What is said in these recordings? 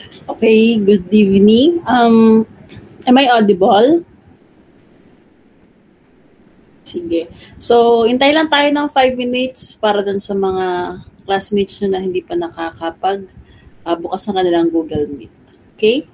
Okay, good evening. Am I audible? Sige. So, hintay lang tayo ng 5 minutes para dun sa mga classmates nyo na hindi pa nakakapag bukas ng kanilang Google Meet. Okay?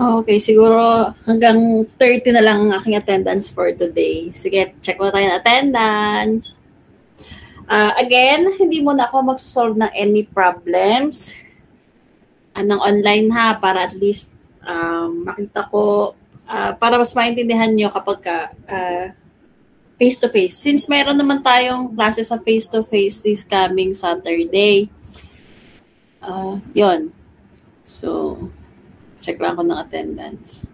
Okay, siguro hanggang 30 na lang ang aking attendance for today. Sige, check mo tayo ng attendance. Again, hindi muna ako magsosolve ng any problems ng online ha, para at least makita ko, para mas maintindihan nyo kapag Face-to-face. Since mayroon naman tayong klase sa face-to-face this coming Saturday. Yon. So, check lang ako ng attendance.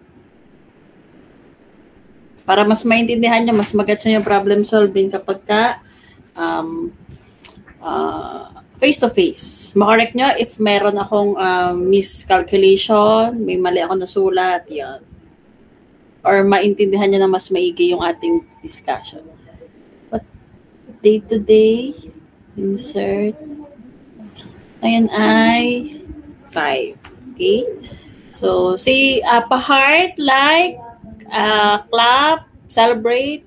Para mas maintindihan nyo, mas magets yung problem solving kapag ka face-to-face. Makorek nyo if meron akong miscalculation, may mali ako nasulat, yan. Or maintindihan nyo na mas maigi yung ating discussion. But day-to-day, insert. Ayan ay 5. Okay? So, see, pa-heart, like, clap, celebrate.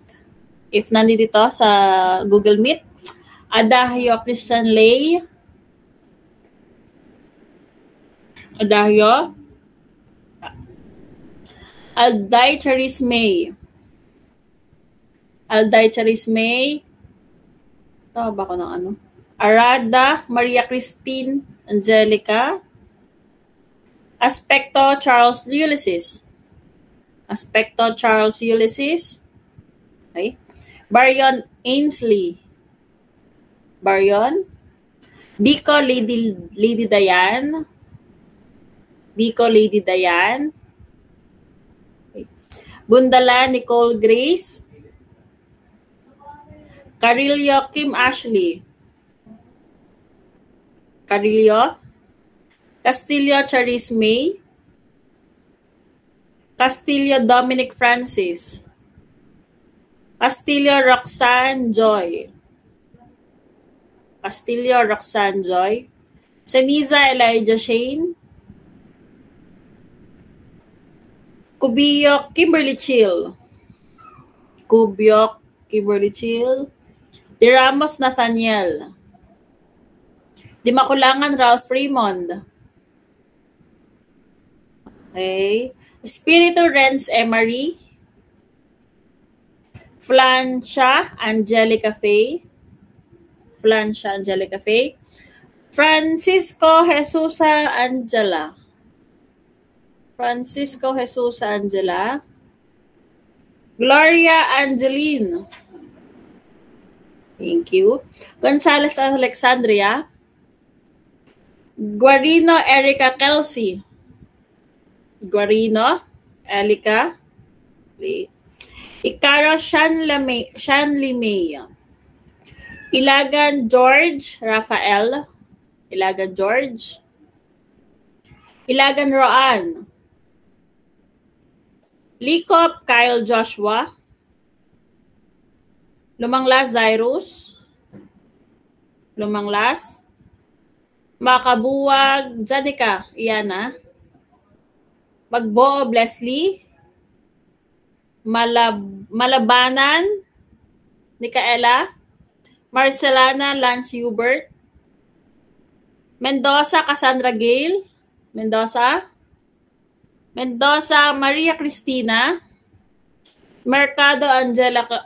If nandito sa Google Meet, Adahyo Christian Lay. Adahyo. Alday Charis May. Alday Charis May. Tama ba ko ng ano? Arada Maria Christine Angelica. Aspecto Charles Ulysses. Aspecto Charles Ulysses. Okay. Baryon Ainsley. Baryon. Biko Lady Dayan. Biko Lady Dayan. Okay. Bundala Nicole Grace. Carillo Kim Ashley. Carillo. Castillo Charis May. Castillo Dominic Francis. Castillo Roxanne Joy. Castillo Roxanne Joy. Seniza Elijah Shane. Cubio Kimberly Chill. Cubio Kimberly Chill. Di Ramos Nathaniel. Di Makulangan Ralph Raymond. Okay. Espiritu Renz Emery. Flancia Angelica Faye. Flancia Angelica Faye. Francisco Jesusa Angela. Francisco Jesusa Angela. Gloria Angeline. Thank you. Gonzales Alexandria. Guarino Erica Kelsey. Guarino Elica. Icaro Shanley May. Ilagan George Rafael. Ilagan George. Ilagan Roan. Likop Kyle Joshua. Lumanglas Cyrus. Lumanglas. Makabuwag Janica Iana. Magboo Leslie. Malabanan Nicaela. Marcelana Lance Hubert. Mendoza Cassandra Gale. Mendoza Maria Cristina. Mercado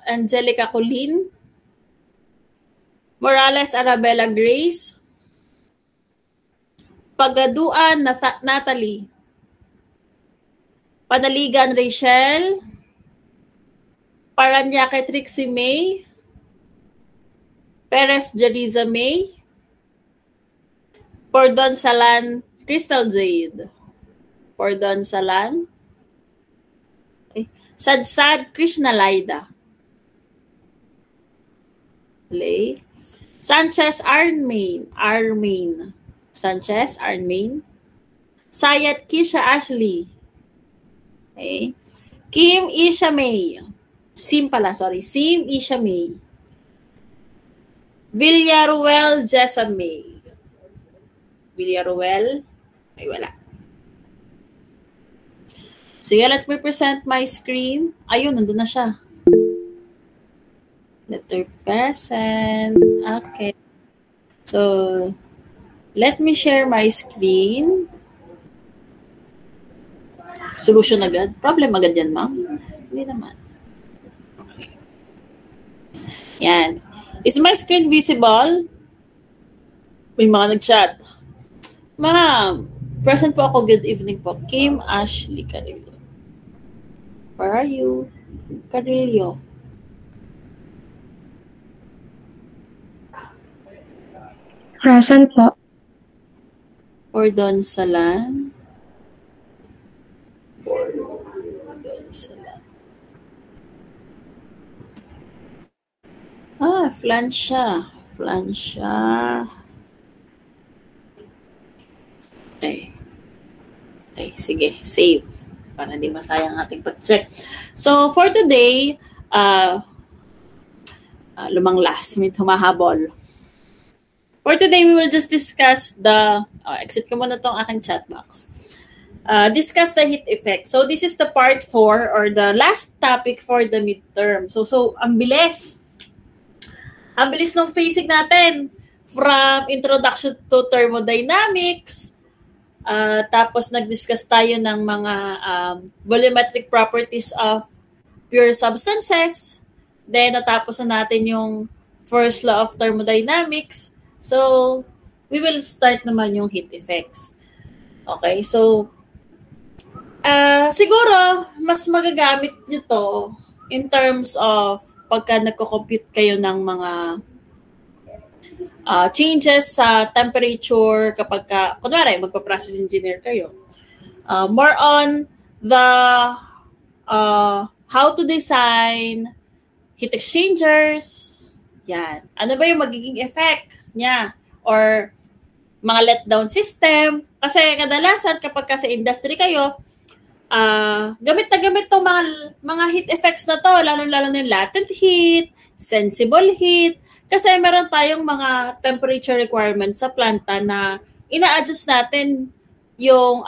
Angelica Colin. Morales Arabella Grace. Pagaduan Natalie. Panaligan Rachel. Paranaque Trixie May. Perez Jeriza May. Pordon Salan Crystal Jade. Pordon Salan. Okay. Sadsad Krishna Laida. Play. Sanchez Armain. Sanchez Armain. Sayat Kisha Ashley. Okay. Kim Isha May. Sim Isha May. Villaruel Jessa May. Villaruel. Ay, wala. Sige, let me present my screen. Ayun, nandun na siya. Letter present. Okay. So, let me share my screen. Solution agad? Problem agad yan, ma'am? Hindi naman. Okay. Yan. Is my screen visible? May mga nag-chat. Ma'am, present po ako. Good evening po. Kim Ashley Carillo. Where are you? Carillo. Present po. Pordonsalan. Flancia. Okay, sige, save. Para hindi masayang ating pag-check. So, for today, lumanglas, may humahabol. For today, we will just discuss exit ko muna tong aking chat box. Discuss the heat effect. So, this is the part 4 or the last topic for the midterm. So ang bilis. Ang bilis ng phasing natin from introduction to thermodynamics, tapos nag-discuss tayo ng mga volumetric properties of pure substances, then natapos na natin yung first law of thermodynamics. So, we will start naman yung heat effects. Okay, so siguro mas magagamit nyo to in terms of pagka nagko-compute kayo ng mga changes sa temperature kapag kunwari magpa-process engineer kayo. More on the how to design heat exchangers. Yan. Ano ba yung magiging effect niya? Or mga letdown system. Kasi kadalasan kapag sa industry kayo, gamit na gamit itong mga heat effects na to, lalo-lalo na latent heat, sensible heat, kasi meron tayong mga temperature requirements sa planta na ina-adjust natin yung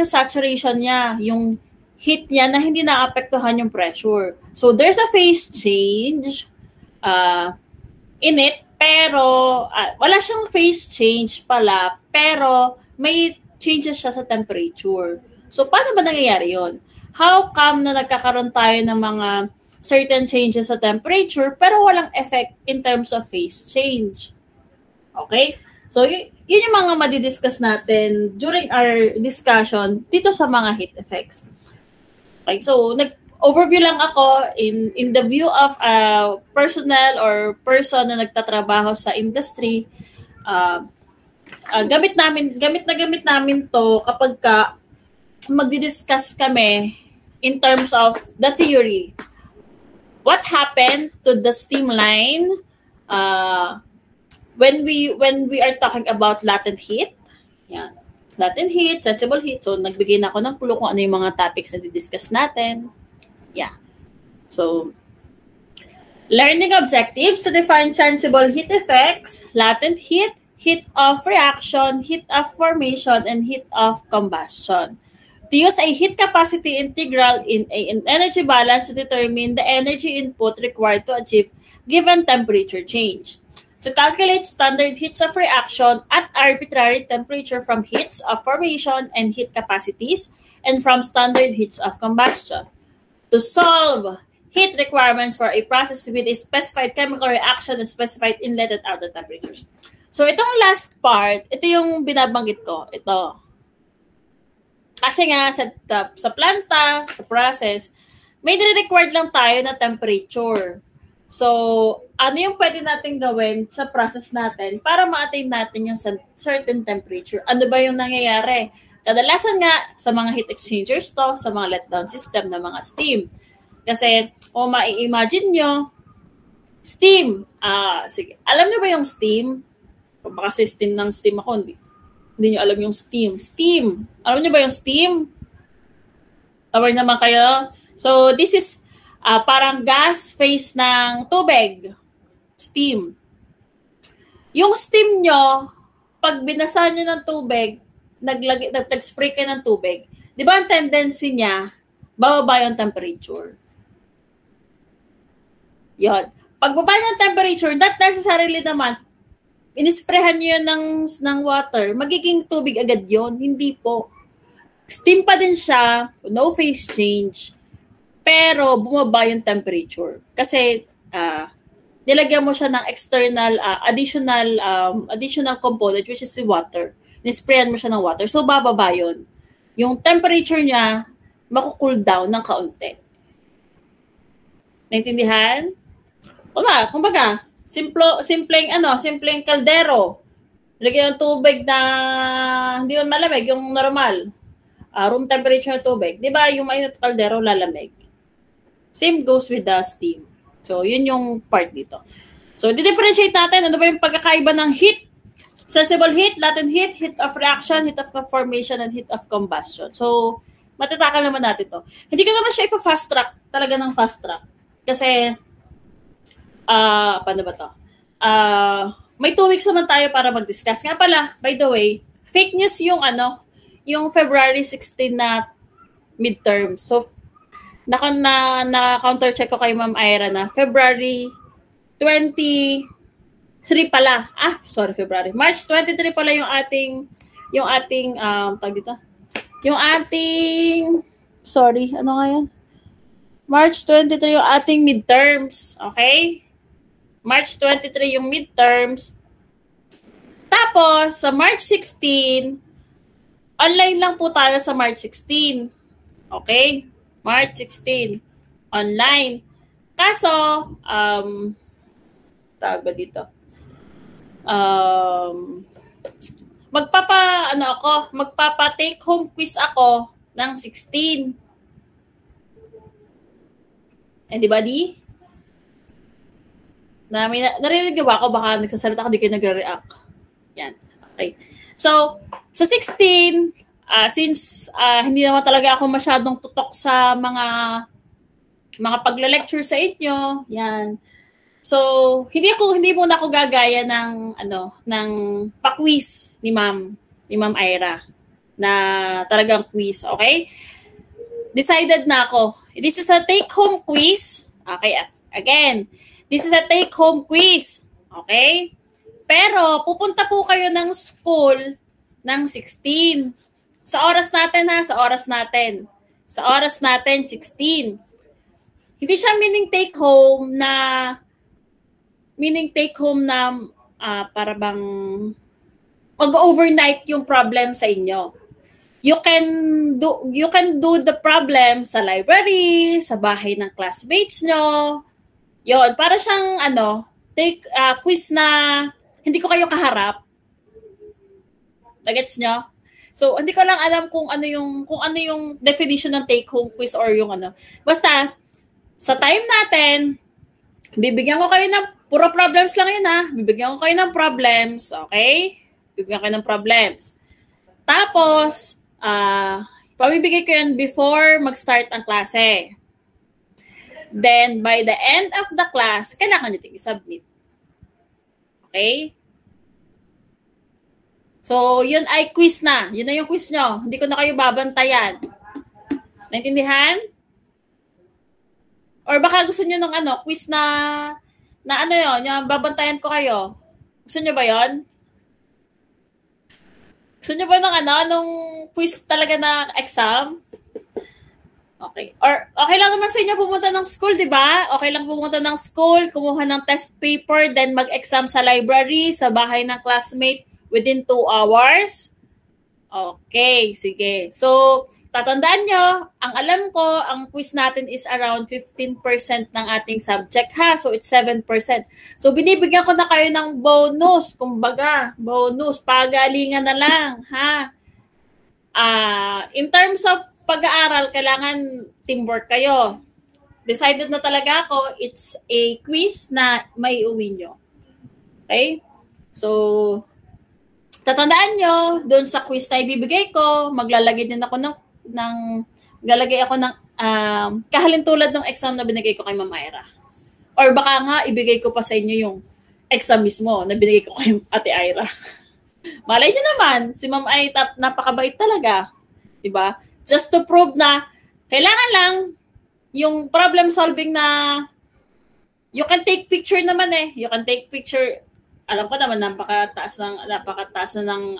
saturation niya, yung heat niya na hindi naapektuhan yung pressure. So there's a phase change in it, pero wala siyang phase change pala, pero may changes siya sa temperature. So, paano ba nangyayari yun? How come na nagkakaroon tayo ng mga certain changes sa temperature pero walang effect in terms of phase change? Okay? So, yun yung mga madidiscuss natin during our discussion dito sa mga heat effects. Okay, so nag-overview lang ako in the view of a personnel or person na nagtatrabaho sa industry. Gamit namin to kapag magdi-discuss kami in terms of the theory. What happened to the steam line when we are talking about latent heat? Yan. Latent heat, sensible heat. So, nagbigay na ako ng clue kung ano yung mga topics na di-discuss natin. Yeah. So, learning objectives to define sensible heat effects, latent heat, heat of reaction, heat of formation, and heat of combustion. To use a heat capacity integral in an energy balance to determine the energy input required to achieve given temperature change. To calculate standard heats of reaction at arbitrary temperature from heats of formation and heat capacities and from standard heats of combustion. To solve heat requirements for a process with a specified chemical reaction and specified inlet and outlet temperatures. So, itong last part, ito yung binabanggit ko. Ito. Kasi nga, sa planta, sa process, may required lang tayo na temperature. So, ano yung pwede natin gawin sa process natin para ma-attain natin yung certain temperature? Ano ba yung nangyayari? Kadalasan nga, sa mga heat exchangers to, sa mga letdown system na mga steam. Kasi, kung mai-imagine nyo, steam. Sige, alam nyo ba yung steam? Baka system ng steam ako, hindi nyo alam yung steam. Steam. Alam nyo ba yung steam? Aware naman kayo? So, this is parang gas phase ng tubig. Steam. Yung steam nyo, pag binasa nyo ng tubig, nag-spray kayo ng tubig, di ba ang tendency niya, bababa yung temperature. Yun. Pagbaba ng temperature, not necessarily naman, inisprehan nyo yun ng water, magiging tubig agad yon. Hindi po. Steam pa din siya, no phase change, pero bumaba yung temperature. Kasi nilagyan mo siya ng external, additional component, which is the water. Nisprayan mo siya ng water, so bababa yun. Yung temperature niya, maku-cool down ng kaunti. Naintindihan? Kumbaga, simpleng kaldero. Lagyan ng tubig na hindi man malamig, yung normal. Room temperature tubig. Di ba yung mainit kaldero lalamig? Same goes with the steam. So, yun yung part dito. So, di-differentiate natin ano ba yung pagkakaiba ng heat. Sensible heat, latent heat, heat of reaction, heat of formation, and heat of combustion. So, matatakal naman natin to. Hindi ko naman siya ipa-fast track, talaga ng fast track. Kasi, paano ba to? May 2 weeks naman tayo para mag-discuss. Nga pala, by the way, fake news yung February 16 na midterm. So, na-counter-check ko kay Ma'am Ira na February 23 pala. February. March 23 pala yung ating tawag dito. Yung ating ano nga yan? March 23 yung ating midterms. Okay? March 23 yung midterms. Tapos, sa March 16, online lang po tayo sa March 16. Okay? March 16. Online. Kaso, tawag ba dito? Magpapa-take home quiz ako ng 16. Anybody? Narinig ba ako? Baka nagsasalita ako, di kayo nagre-react. Yan. Okay. So, sa 16, since hindi naman talaga ako masyadong tutok sa mga pagla-lecture sa inyo, yan. So, hindi muna ako gagaya ng pa-quiz ni Ma'am Ira na talagang quiz, okay? Decided na ako. This is a take-home quiz. Okay, again, this is a take-home quiz. Okay? Pero, pupunta po kayo ng school ng 16. Sa oras natin, Sa oras natin, 16. Hindi siya meaning take home na para bang mag-overnight yung problem sa inyo. You can do the problem sa library, sa bahay ng classmates nyo. Yon, para siyang quiz na hindi ko kayo kaharap. Nagets nyo? So, hindi ko lang alam kung ano yung definition ng take home quiz or yung Basta sa time natin, bibigyan ko kayo ng puro problems lang yun Bibigyan ko kayo ng problems, okay? Bibigyan ko kayo ng problems. Tapos, pabibigay ko yun before mag-start ang klase. Then, by the end of the class, kailangan nyo i-submit. Okay? So, yun ay quiz na. Yun na yung quiz nyo. Hindi ko na kayo babantayan. Naintindihan? Or baka gusto nyo ng quiz na yung babantayan ko kayo. Gusto nyo ba yun? Gusto nyo ba nung quiz talaga na exam? Okay. Or okay lang naman sa inyo pumunta ng school, di ba? Okay lang pumunta ng school, kumuha ng test paper, then mag-exam sa library, sa bahay ng classmate within 2 hours. Okay, sige. So, tatandaan nyo, ang alam ko, ang quiz natin is around 15% ng ating subject So, it's 7%. So, binibigyan ko na kayo ng bonus. Kumbaga, bonus. Pagalingan na lang, in terms of pag-aaral, kailangan teamwork kayo. Decided na talaga ako, it's a quiz na may uwi nyo. Okay? So, tatandaan nyo, doon sa quiz na ibibigay ko, maglalagay din ako ng kahalintulad ng exam na binigay ko kay Ma'am Ira. Or baka nga, ibigay ko pa sa inyo yung exam mismo na binigay ko kay Ate Ira. Malay nyo naman, si Ma'am Ira napakabait talaga. Diba? Just to prove na kailangan lang yung problem solving na you can take picture naman You can take picture. Alam ko naman, napakataas na ng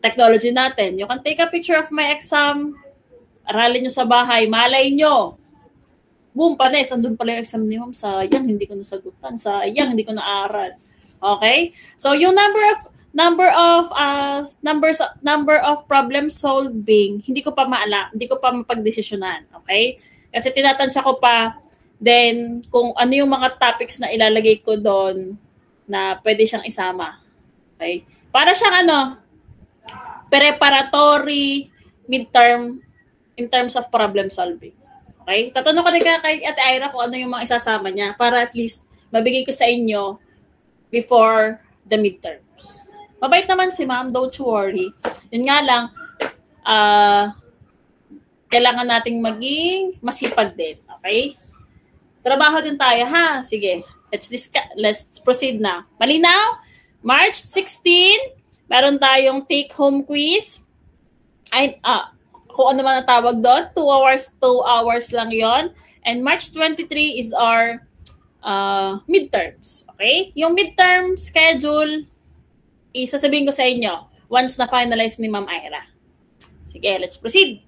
technology natin. You can take a picture of my exam, aralin nyo sa bahay, malay nyo. Boom, panes, andun pala yung exam ni Ma'am. Sayang, hindi ko nasagutan. Sayang, hindi ko naaral. Okay? So, yung number of problem solving, hindi ko pa mapagdesisyonan. Okay? Kasi tinatansya ko pa Then, kung ano yung mga topics na ilalagay ko doon na pwede siyang isama. Okay? Para siyang preparatory midterm in terms of problem solving. Okay? Tatanong ko din kay Ate Ira kung ano yung mga isasama niya para at least mabigay ko sa inyo before the midterms. Mabait naman si ma'am, don't you worry. Yun nga lang, kailangan nating maging masipag din. Okay? Trabaho din tayo, ha? Sige, let's proceed na. Malinaw? March 16, meron tayong take-home quiz. Kung ano man ang tawag doon, 2 hours lang yon. And March 23 is our midterms. Okay? Yung midterm schedule, isasabihin ko sa inyo once na finalize ni Ma'am Ira. Sige, let's proceed.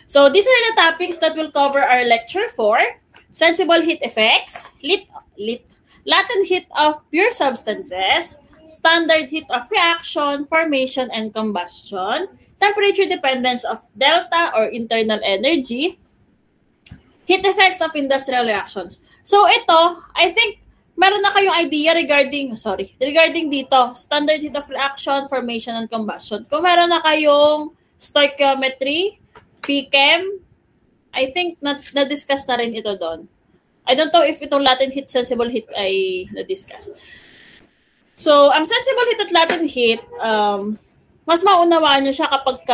So, these are the topics that will cover our lecture 4. Sensible heat effects, latent heat of pure substances, standard heat of reaction, formation, and combustion, temperature dependence of delta or internal energy, heat effects of industrial reactions. So ito, I think meron na kayong idea regarding dito, standard heat of reaction, formation, and combustion. Kung meron na kayong stoichiometry, PChem, I think na-discuss na rin ito doon. I don't know if itong latent heat, sensible heat ay na-discuss. So, ang sensible heat at latent heat, mas maunawaan nyo siya kapag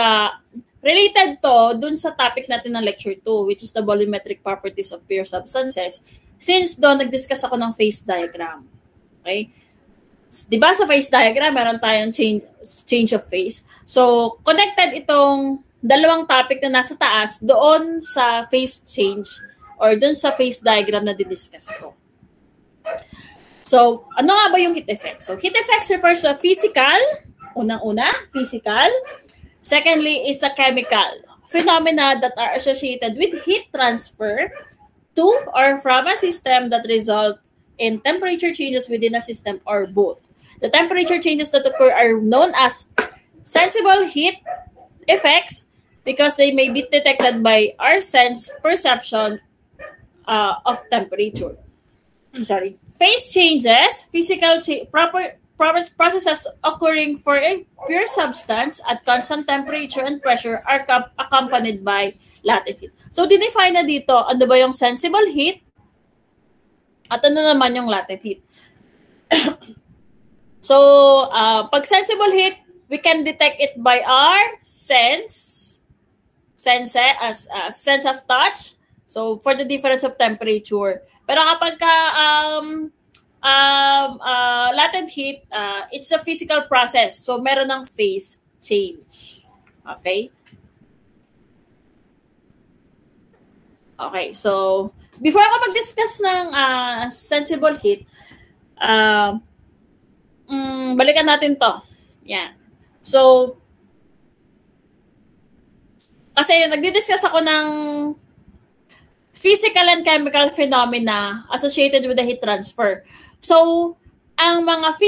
related to dun sa topic natin ng lecture 2, which is the volumetric properties of pure substances. Since doon, nag-discuss ako ng phase diagram. Okay? Diba sa phase diagram, meron tayong change of phase. So, connected itong dalawang topic na nasa taas doon sa phase change or doon sa phase diagram na didiscuss ko. So, ano nga ba yung heat effects? So, heat effects refers to physical, unang-una, physical. Secondly, is a chemical phenomena that are associated with heat transfer to or from a system that result in temperature changes within a system or both. The temperature changes that occur are known as sensible heat effects because they may be detected by our sense perception of temperature. Phase changes, physical processes occurring for a pure substance at constant temperature and pressure are accompanied by latent heat. So, dinefine na dito, ano ba yung sensible heat at ano naman yung latent heat. So, pag sensible heat, we can detect it by our sense of touch. So, for the difference of temperature. Pero kapag latent heat, it's a physical process. So, meron ng phase change. Okay? Okay, so, before ako mag-discuss ng sensible heat, balikan natin to. Yan. So, kasi nagdi-discuss ako ng physical and chemical phenomena associated with the heat transfer. So, ang mga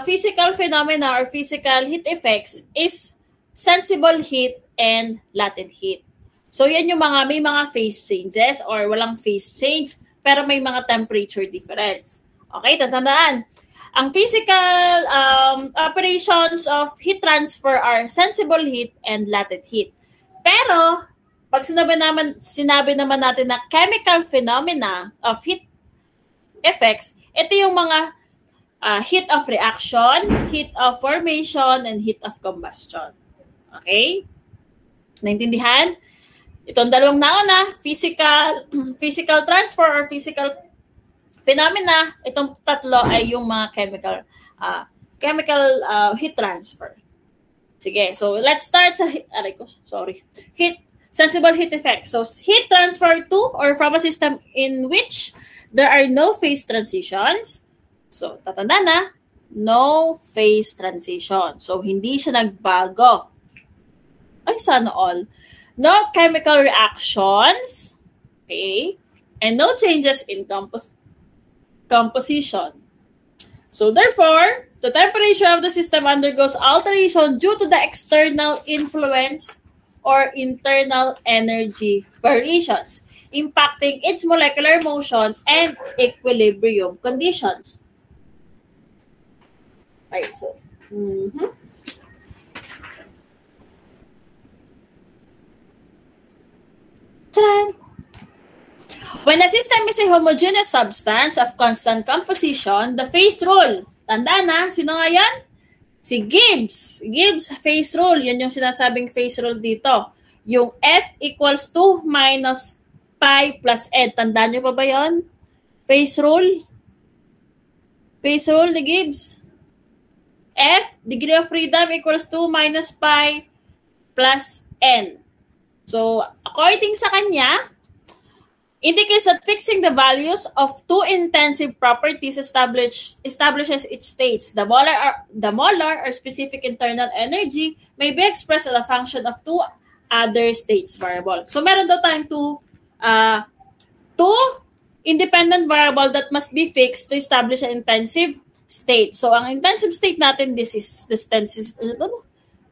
physical phenomena or physical heat effects is sensible heat and latent heat. So, yan yung may mga phase changes or walang phase change pero may mga temperature difference. Okay, tatandaan. Ang physical operations of heat transfer are sensible heat and latent heat. Pero, pag sinabi naman natin na chemical phenomena of heat effects, ito yung mga heat of reaction, heat of formation, and heat of combustion. Okay? Naintindihan? Itong dalawang nauna, physical transfer or physical phenomena, itong tatlo ay yung mga chemical heat transfer. Sige, so let's start sa sensible heat effect. So heat transfer to or from a system in which there are no phase transitions. So tatanda na, no phase transition. So hindi siya nagbago. Ay, sana all. No chemical reactions. Okay? And no changes in composition. So therefore, the temperature of the system undergoes alteration due to the external influence or internal energy variations. impacting its molecular motion and equilibrium conditions. Right, so, when a system is a homogeneous substance of constant composition, the phase rule. Tandaan na, sino nga yan? Si Gibbs. Gibbs phase rule. Yan yung sinasabing phase rule dito. Yung F equals 2 minus pi plus N. Tandaan nyo pa ba yun? Phase rule. Phase rule ni Gibbs. F, degree of freedom equals 2 minus pi plus N. So, according sa kanya, indicates that fixing the values of two intensive properties establishes its states. The molar or specific internal energy may be expressed as a function of two other states variable. So, meron daw tayong two independent variable that must be fixed to establish an intensive state. So, ang intensive state natin, this is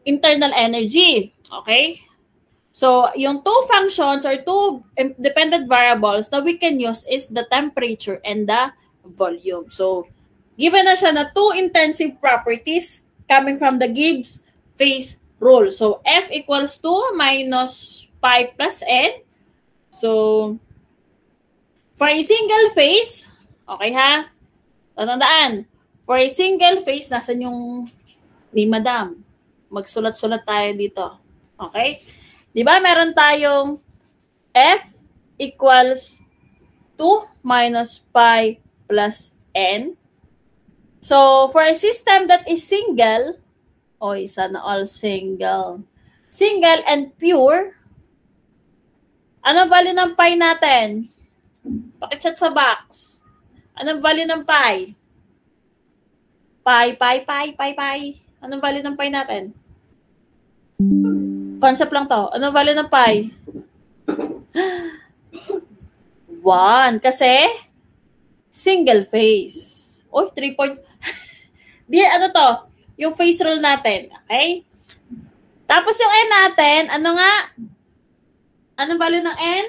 internal energy. Okay? So, yung two functions or two dependent variables that we can use is the temperature and the volume. So, given na siya na two intensive properties coming from the Gibbs phase rule. So, F equals 2 minus pi plus N. So, for a single phase, okay ha? Tatandaan, for a single phase, nasan yung ni Madam? Magsulat-sulat tayo dito. Okay? Di ba meron tayong F equals 2 minus pi plus N. So, for a system that is single, sana all single. Single and pure, anong value ng pi natin? Pakichat sa box. Anong value ng pi? Pi. Anong value ng pi natin? Concept lang to. Anong value ng pi? 1. Kasi single phase. 3 point. Dear, ano to? Yung phase rule natin. Okay? Tapos yung N natin, ano nga? Anong value ng N?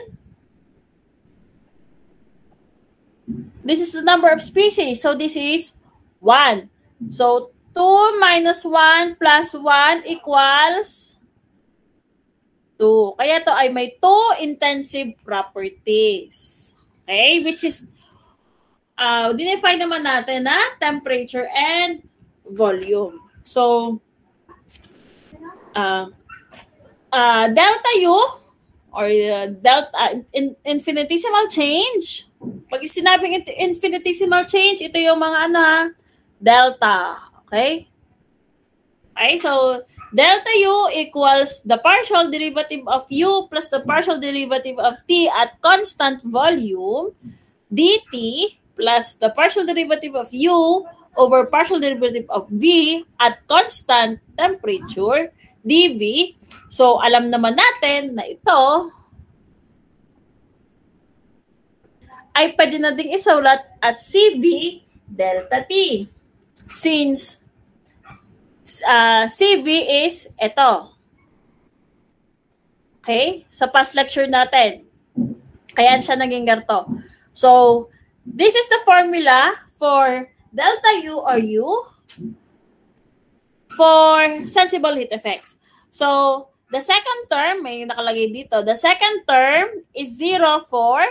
This is the number of species. So, this is 1. So, 2 minus 1 plus 1 equals 2. Kaya ito ay may two intensive properties. Okay? Which is, dinefine naman natin na temperature and volume. So, delta U or delta infinitesimal change. Pag sinabing infinitesimal change, ito yung mga delta. Okay? Okay, so delta U equals the partial derivative of U plus the partial derivative of T at constant volume dt plus the partial derivative of U over partial derivative of V at constant temperature dV. So, alam naman natin na ito ay pwede na ding isulat as CV delta T. Since CV is ito. Okay? Sa past lecture natin. Kaya siya naging ganito. So, this is the formula for delta U or U for sensible heat effects. So, the second term, may nakalagay dito, the second term is 0 for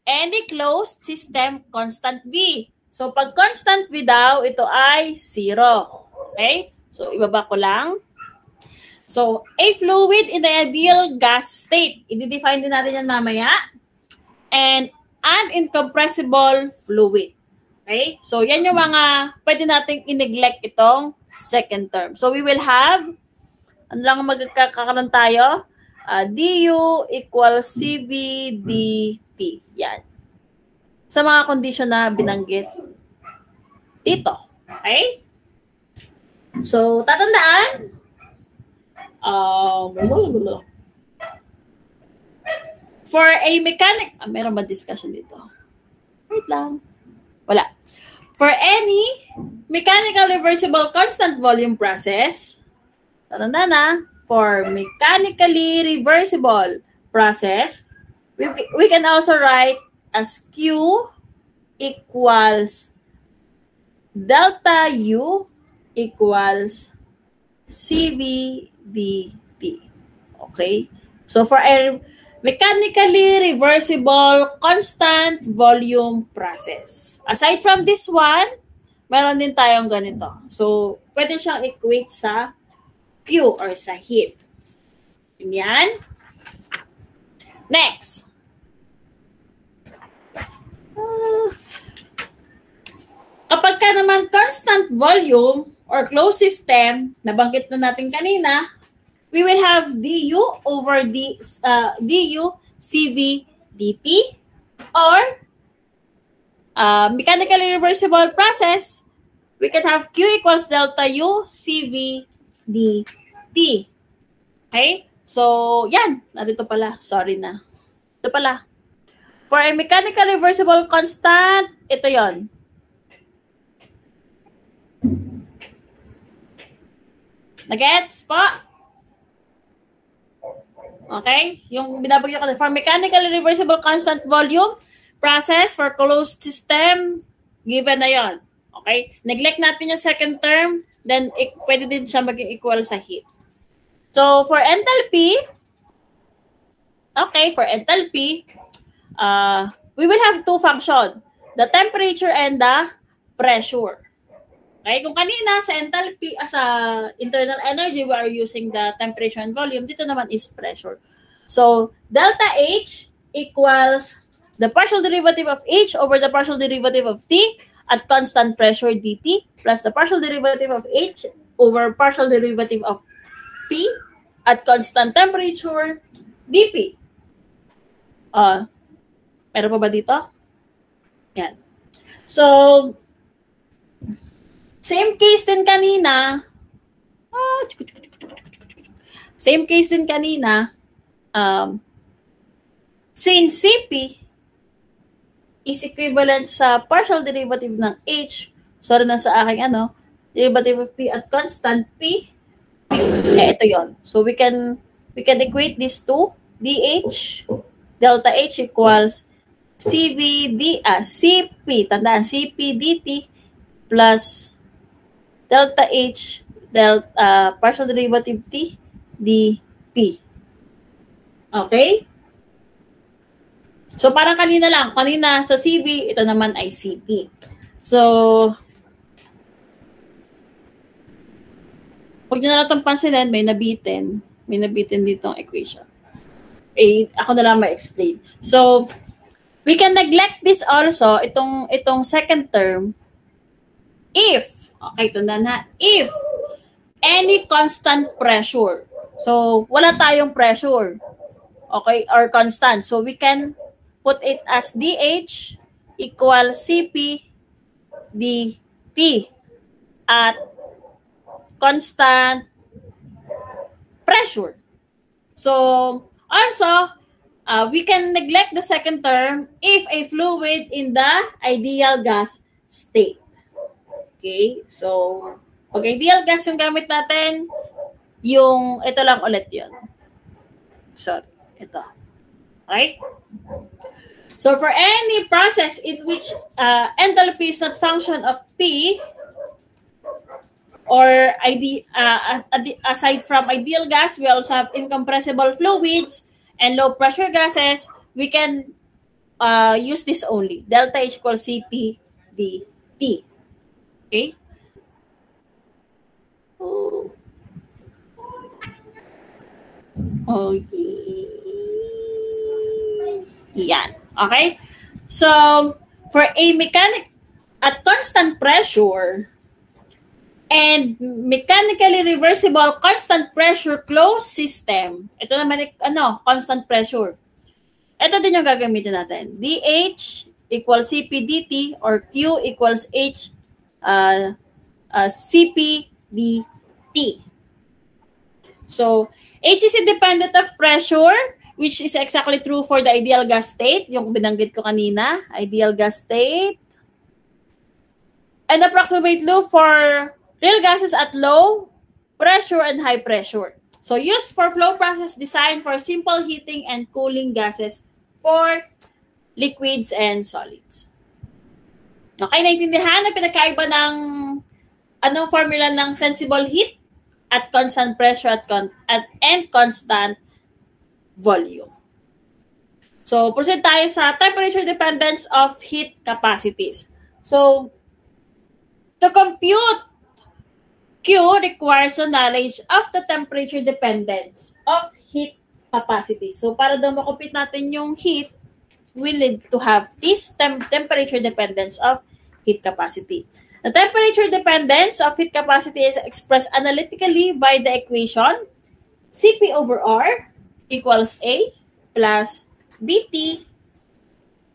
any closed system constant V. So, pag constant V daw, ito ay 0. Okay? So, ibaba ko lang. So, a fluid in the ideal gas state. I-define din natin yan mamaya. And an incompressible fluid. Okay? So, yan yung mga pwede nating i-neglect itong second term. So, we will have, ano lang magkakaroon tayo? du equals CV dt. Yan. Sa mga condition na binanggit dito. Okay? So, tatandaan, for a mechanic, meron ba discussion dito? Wait lang. Wala. For any mechanical reversible constant volume process, tatandaan na, for mechanically reversible process, We can also write as Q equals delta U equals CV dt. Okay? So for a mechanically reversible constant volume process. Aside from this one, meron din tayong ganito. So, pwede siyang equate sa Q or sa heat. Yan. Next. Kapag ka naman constant volume or closed system, nabanggit na natin kanina, we will have du over du CV dt or mechanically reversible process, we can have Q equals delta U CV dt. Okay? So, yan. Narito pala. Sorry na. Ito pala. For a mechanically reversible constant, ito yon. Nagets po? Okay? Yung binabagyo ko, for mechanically reversible constant volume process for closed system, given na yon. Okay? Neglect natin yung second term, then pwede din siya maging equal sa heat. So, for enthalpy, okay, for enthalpy, we will have two functions, the temperature and the pressure. Okay, kung kanina sa enthalpy, sa internal energy, we are using the temperature and volume. Dito naman is pressure. So, delta H equals the partial derivative of H over the partial derivative of T at constant pressure dt plus the partial derivative of H over partial derivative of P at constant temperature dP. Meron pa ba dito? Yan. So, same case din kanina. Same case din kanina. Since CP is equivalent sa partial derivative ng H, sorry na sa aking derivative of P at constant P, ito yon. So we can equate these two. DH, delta H equals CP, tandaan, CP dt plus delta H, partial derivative T, dP. Okay? So, parang kanina lang. Kanina sa CV, ito naman ay CP. So, huwag nyo na itong pansinin, may nabitin. May nabitin ditong equation. Ako na lang ma-explain. So, we can neglect this also, itong second term, if, okay, tanda na, if any constant pressure. So, wala tayong pressure. Okay, or constant. So, we can put it as DH equals CP dt at constant pressure. So, also, we can neglect the second term if a fluid in the ideal gas state. Okay, so, pag ideal gas yung gamit natin, ito lang ulit yun. Sorry, ito. Okay? So, for any process in which enthalpy is not function of P, or aside from ideal gas, we also have incompressible fluids and low pressure gases. We can use this only. Delta H equals CP dt. Okay? Okay. Yan. Okay? So, for a mechanic at constant pressure and mechanically reversible constant pressure closed system, ito naman constant pressure. Ito din yung gagamitin natin. DH equals CP dt or Q equals H CP dt. So, H is independent of pressure, which is exactly true for the ideal gas state, yung binanggit ko kanina, ideal gas state. And approximate loop for real gases at low pressure and high pressure. So, used for flow process designed for simple heating and cooling gases for liquids and solids. Okay, naintindihan na pinagkaiba ng anong formula ng sensible heat at constant pressure and constant volume. So, proceed tayo sa temperature dependence of heat capacities. So, to compute Q requires a knowledge of the temperature dependence of heat capacity. So, para daw makompute natin yung heat, we need to have this temperature dependence of heat capacity. The temperature dependence of heat capacity is expressed analytically by the equation Cp over R equals A plus Bt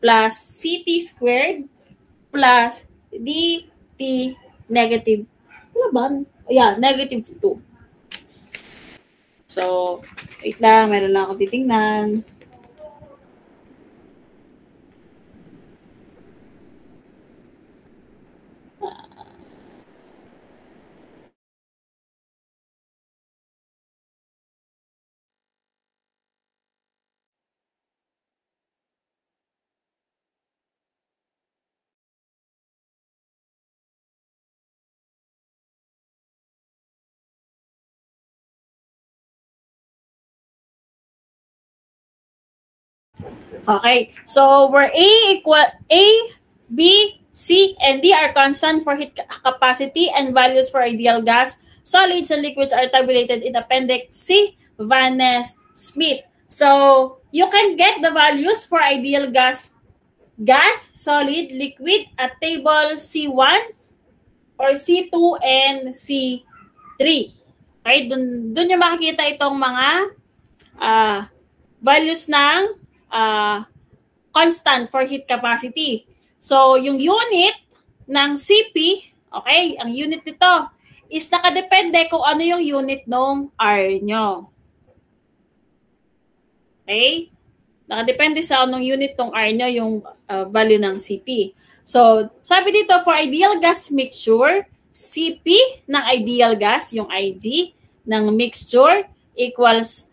plus Ct squared plus dt negative, ano ba? Yeah, negative 2. So, wait lang, meron lang akong titingnan. Okay, so where A, B, C, and D are constant for heat capacity and values for ideal gas, solids, and liquids are tabulated in Appendix C, Van Ness-Smith. So you can get the values for ideal gas, solid, liquid at table C1 or C2 and C3. Okay, dun yung makikita itong mga values ng constant for heat capacity. So, yung unit ng Cp, okay, ang unit nito is nakadepende kung ano yung unit ng R nyo. Okay? Nakadepende sa anong unit ng R nyo yung value ng Cp. So, sabi dito, for ideal gas mixture, Cp ng ideal gas, yung ID ng mixture equals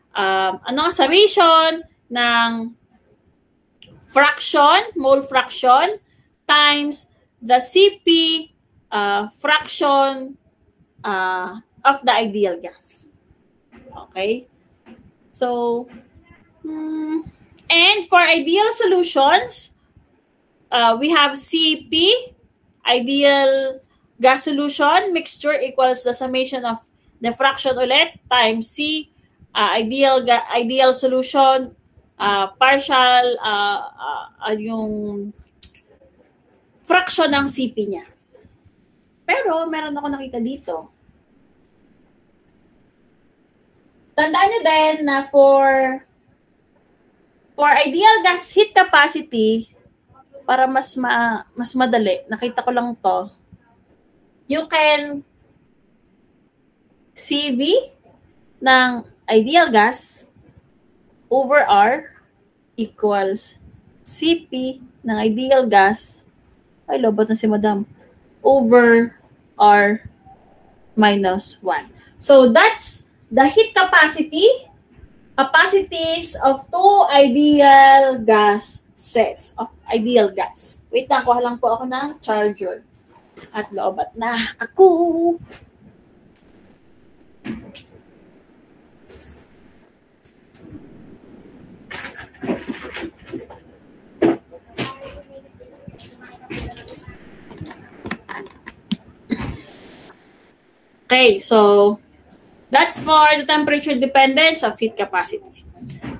summation ng fraction, mole fraction, times the Cp fraction of the ideal gas. Okay? So, and for ideal solutions, we have Cp, ideal gas solution, mixture equals the summation of the fraction ulit times C, ideal solution, partial yung fraction ng Cp niya. Pero meron ako nakita dito. Tandaan nyo din na for ideal gas heat capacity, para mas madali, nakita ko lang to, you can CV ng ideal gas over R equals Cp ng ideal gas, ay lobot na si madam, over R minus 1. So that's the heat capacities of two ideal gases, of ideal gas. Wait lang, kuha lang po ako ng charger. At lobat na ako. Okay, so that's for the temperature dependence of heat capacity.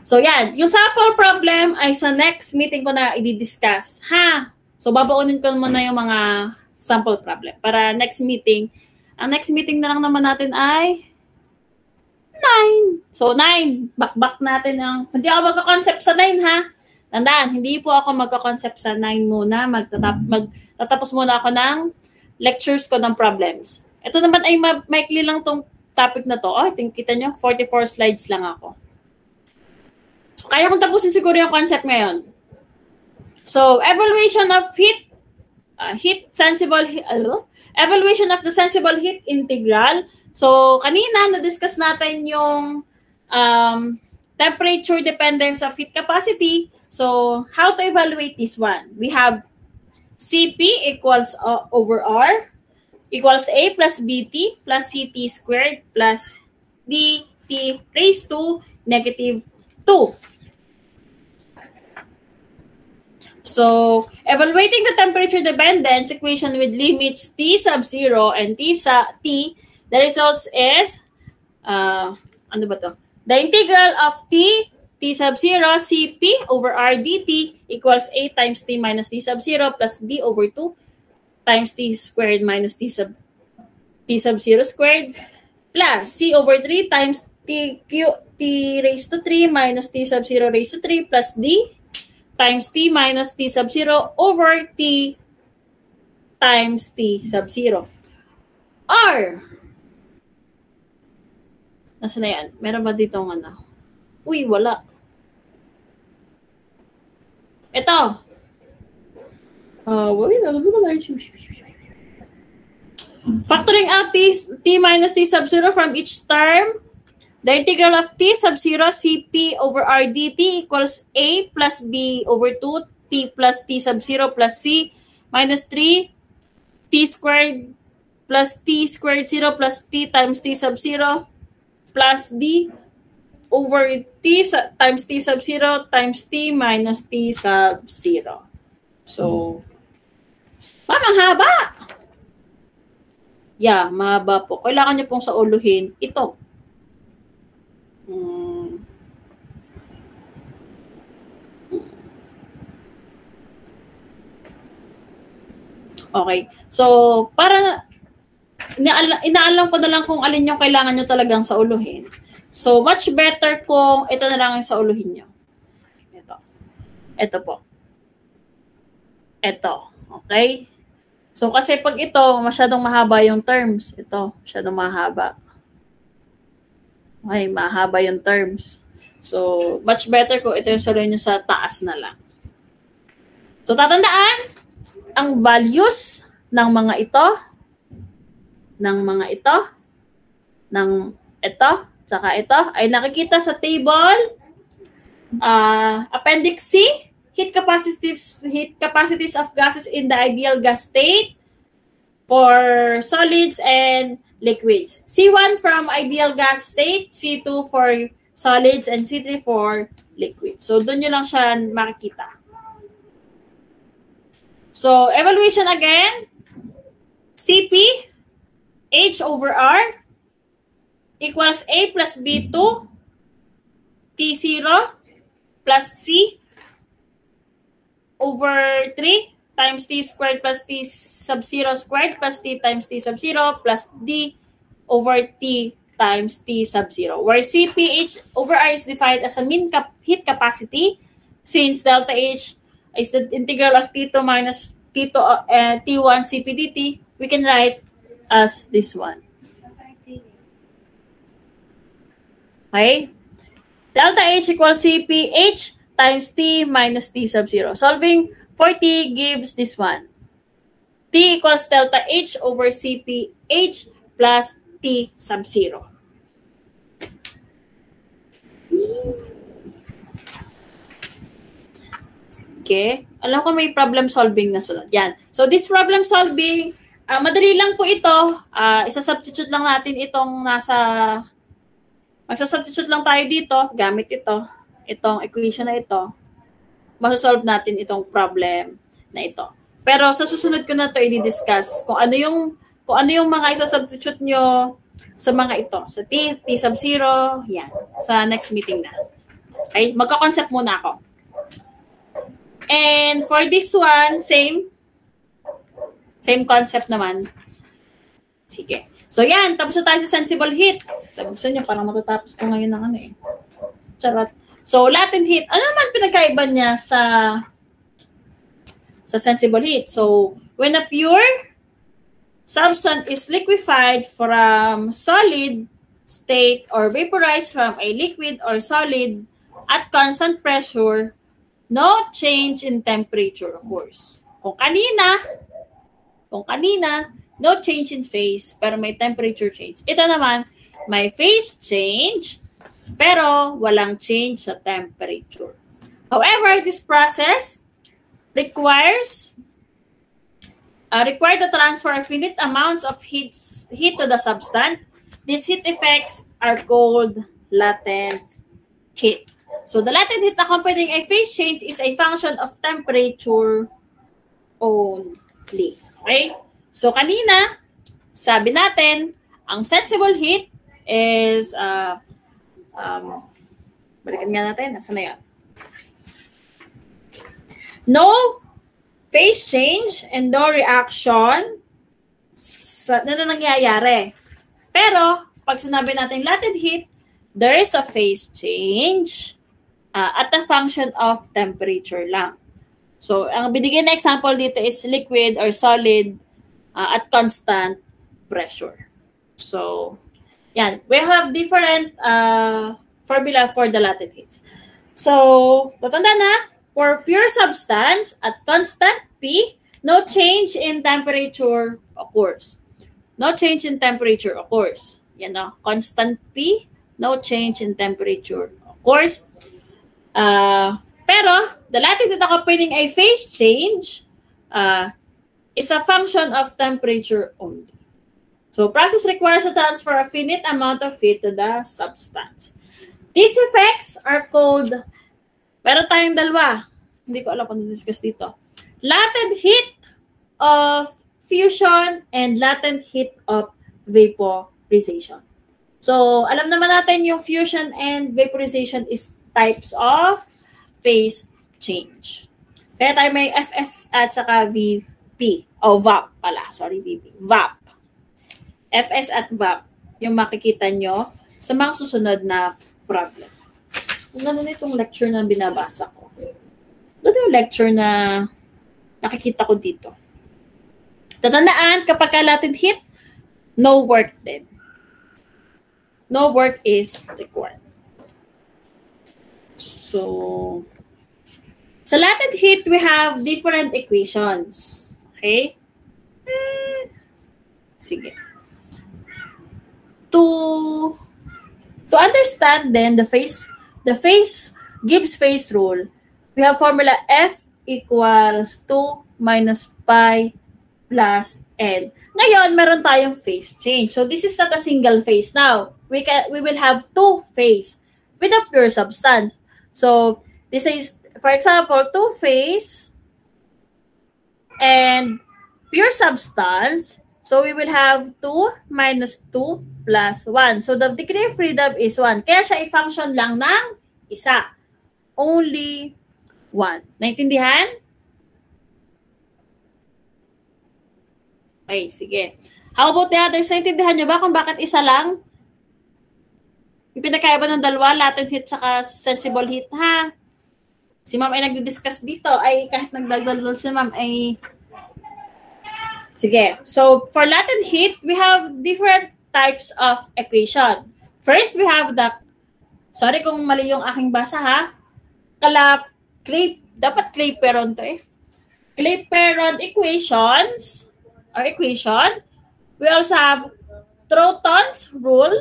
So yan, yung sample problem ay sa next meeting ko na i-discuss. Ha? So babaunin ko muna yung mga sample problem para next meeting. Ang next meeting na lang naman natin ay 9. So 9, back natin ang, hindi ako magka-concept sa 9 ha. Tandaan, hindi po ako magka-concept sa 9 muna. Magtatapos muna ako ng lectures ko ng problems. Ito naman ay maikli lang tong topic na to. Oh, kita nyo, 44 slides lang ako. So, kaya kong tapusin siguro yung concept ngayon. So, evaluation of evaluation of the sensible heat integral. So, kanina na-discuss natin yung temperature dependence of heat capacity. So how to evaluate this one? We have Cp equals over R equals A plus Bt plus Ct squared plus dt raised to negative 2. So, evaluating the temperature dependence equation with limits T sub 0 and T, the results is, ano ba to? The integral of T sub 0 Cp over R dt equals A times T minus T sub 0 plus B over 2 times T squared minus T sub 0 squared plus C over 3 times T raised to 3 minus T sub 0 raised to 3 plus D times T minus T sub 0 over T times T sub 0. R. Nasaan na yan? Meron ba dito ng ano? Uy, wala. Ito. Factoring out T minus T sub 0 from each term, the integral of T sub 0 Cp over R dt equals A plus B over 2 T plus T sub 0 plus C minus 3 T squared plus T squared 0 plus T times T sub 0 plus D over T times T sub 0 times T minus T sub 0. So, ang haba. Yeah, mahaba po. Kailangan niyo pong sauluhin ito. Okay. So, para inaalam ko na lang kung alin yung kailangan nyo talagang sauluhin. So, much better kung ito na lang ang sauluhin nyo. Ito. Ito po. Ito. Okay? So, kasi pag ito, masyadong mahaba yung terms. Ito, masyadong mahaba. Okay, mahaba yung terms. So, much better kung ito yung saluhin nyo sa taas na lang. So, tatandaan, ang values ng mga ito, tsaka ito, ay nakikita sa table, Appendix C, heat capacities of gases in the ideal gas state for solids and liquids. C1 from ideal gas state, C2 for solids, and C3 for liquids. So, doon nyo lang siya makikita. So, evaluation again, Cp, H over R, equals A plus B2, T0, plus C, over 3, times T squared plus T sub 0 squared, plus T times T sub 0, plus D, over T times T sub 0, where Cp, H over R is defined as a mean heat capacity, since delta H is the integral of T2 minus T2 T1 Cp dt, we can write as this one. Okay? Delta H equals Cp H times T minus T sub 0. Solving for T gives this one. T equals delta H over Cp H plus T sub 0. Okay. Alam ko may problem solving na sunod. Yan. So, this problem solving, madali lang po ito. Isa-substitute lang natin itong magsa-substitute lang tayo dito, gamit ito, itong equation na ito. Masasolve natin itong problem na ito. Pero sa susunod ko na ito i-discuss kung ano yung mga isa-substitute nyo sa mga ito. Sa T sub 0, yan. Sa next meeting na. Okay? Magka-concept muna ako. And for this one, same concept naman. Sige. So yan, tapos na tayo sa sensible heat. Sabi ko sa inyo, parang matatapos ko ngayon ng ano eh. Charot. So latent heat, ano naman pinagkaiba niya sa sensible heat? So when a pure substance is liquefied from solid state or vaporized from a liquid or solid at constant pressure, no change in temperature occurs. Kung kanina, no change in phase, pero may temperature change. Ito naman, may phase change, Pero walang change sa temperature. However, this process requires the transfer of finite amounts of heat to the substance. These heat effects are called latent heat. So the latent heat accompanying a phase change is a function of temperature only. Okay? So kanina, sabi natin, ang sensible heat is, balikan nga natin, nasa na yan? No phase change and no reaction na nangyayari. Pero, pag sinabi natin latent heat, there is a phase change at a function of temperature lang. So, ang binigyan na example dito is liquid or solid at constant pressure. So, yan. We have different formula for the latent heat. So, tatanda na, for pure substance at constant P, no change in temperature occurs. No change in temperature occurs. Yan o, constant P, no change in temperature occurs. Pero, the latent heat accompanying a phase change is a function of temperature only. So, process requires a transfer of finite amount of heat to the substance. These effects are called, meron tayong dalawa. Hindi ko alam kung discuss dito. Latent heat of fusion and latent heat of vaporization. So, alam naman natin yung fusion and vaporization is types of phase change. Kaya tayo may FS at saka VP. O, VAP pala. Sorry, VP. VAP. FS at VAP. Yung makikita nyo sa mga susunod na problem. Kung ano na itong lecture na binabasa ko. Ito yung lecture na nakikita ko dito. Tatandaan, kapag ka latent heat, no work din. No work is required. So, sa latent heat, we have different equations. Okay? Sige. To understand then the phase Gibbs phase rule, we have formula F equals 2 minus pi plus N. Ngayon, meron tayong phase change. So, this is not a single phase now. We will have two phase with a pure substance. So, this is, for example, two phase and pure substance. So, we will have 2 minus 2 plus 1. So, the degree of freedom is 1. Kaya siya i-function lang ng isa. Only 1. Naintindihan? Okay, sige. How about the others? Naintindihan nyo ba kung bakit isa lang? Yung pinakaiba ng dalawa, latent heat saka sensible heat, ha? Si ma'am ay nagdi-discuss dito. Ay, kahit nagdaldal si ma'am ay... Sige. So, for latent heat, we have different types of equation. First, we have the... Sorry kung mali yung aking basa, ha? Dapat Clapeyron to eh. Clapeyron equations or equation. We also have Troughton's rule.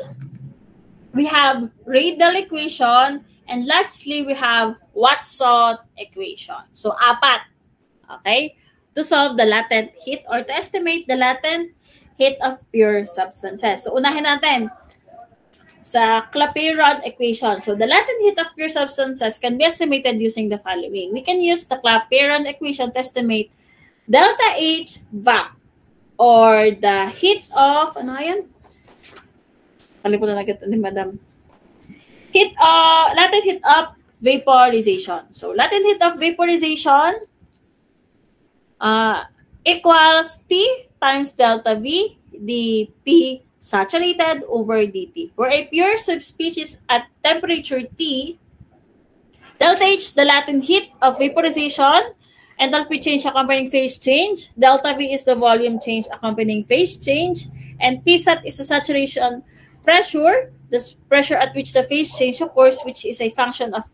We have radial equation. And lastly, we have Watson equation. So, 4. Okay? To solve the latent heat or to estimate the latent heat of pure substances. So, unahin natin sa Clapeyron equation. So, the latent heat of pure substances can be estimated using the following. We can use the Clapeyron equation to estimate delta H VAP or the heat of, ano yan? Kalimutan na kita ni Madam. Latent heat of vaporization. So, latent heat of vaporization equals T times delta V, dP saturated over dt. For a pure subspecies at temperature T, delta H, the latent heat of vaporization, enthalpy change accompanying phase change, delta V is the volume change accompanying phase change, and Psat is the saturation pressure, the pressure at which the phase change occurs, which is a function of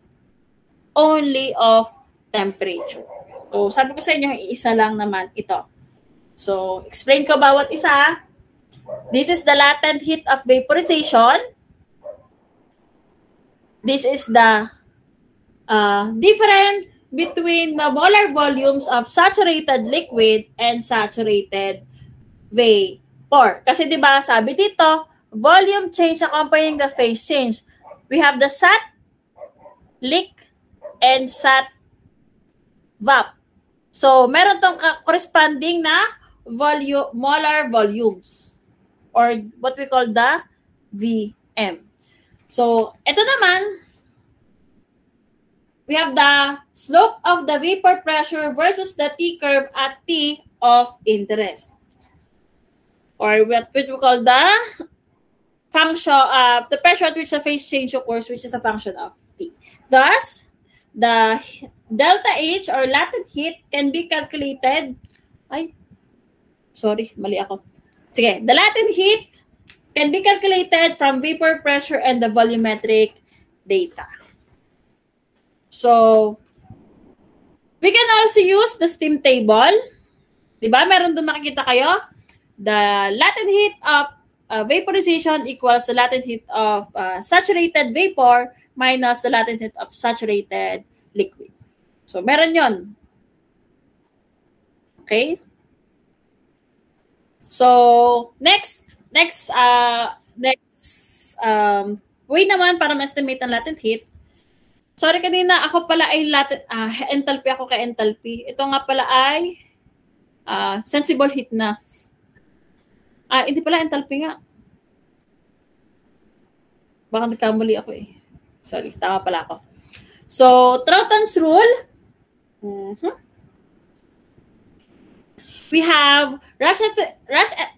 only of temperature. So, sabi ko sa inyo, isa lang naman ito. So, explain ko bawat isa. This is the latent heat of vaporization. This is the difference between the molar volumes of saturated liquid and saturated vapor. Kasi 'di ba sabi dito, volume change accompanying the phase change. We have the sat, liq, and sat, vap. So, meron tong corresponding na molar volumes or what we call the VM. So, ito naman, we have the slope of the vapor pressure versus the T curve at T of interest. Or what we call the function, the pressure at which the phase change occurs, which is a function of T. Thus, the delta H or latent heat can be calculated. Mali ako. Sige, the latent heat can be calculated from vapor pressure and the volumetric data. So, we can also use the steam table. Diba? Meron doon makikita kayo. The latent heat of vaporization equals the latent heat of saturated vapor minus the latent heat of saturated liquid. So, meron yon. Okay? So, next way naman para ma-estimate ang latent heat. Sorry, kanina ako pala ay enthalpy ako kay enthalpy. Ito nga pala ay sensible heat na. Hindi pala enthalpy nga. Baka nagkamali ako eh. Sorry, tama pala ako. So, Troughton's rule. We have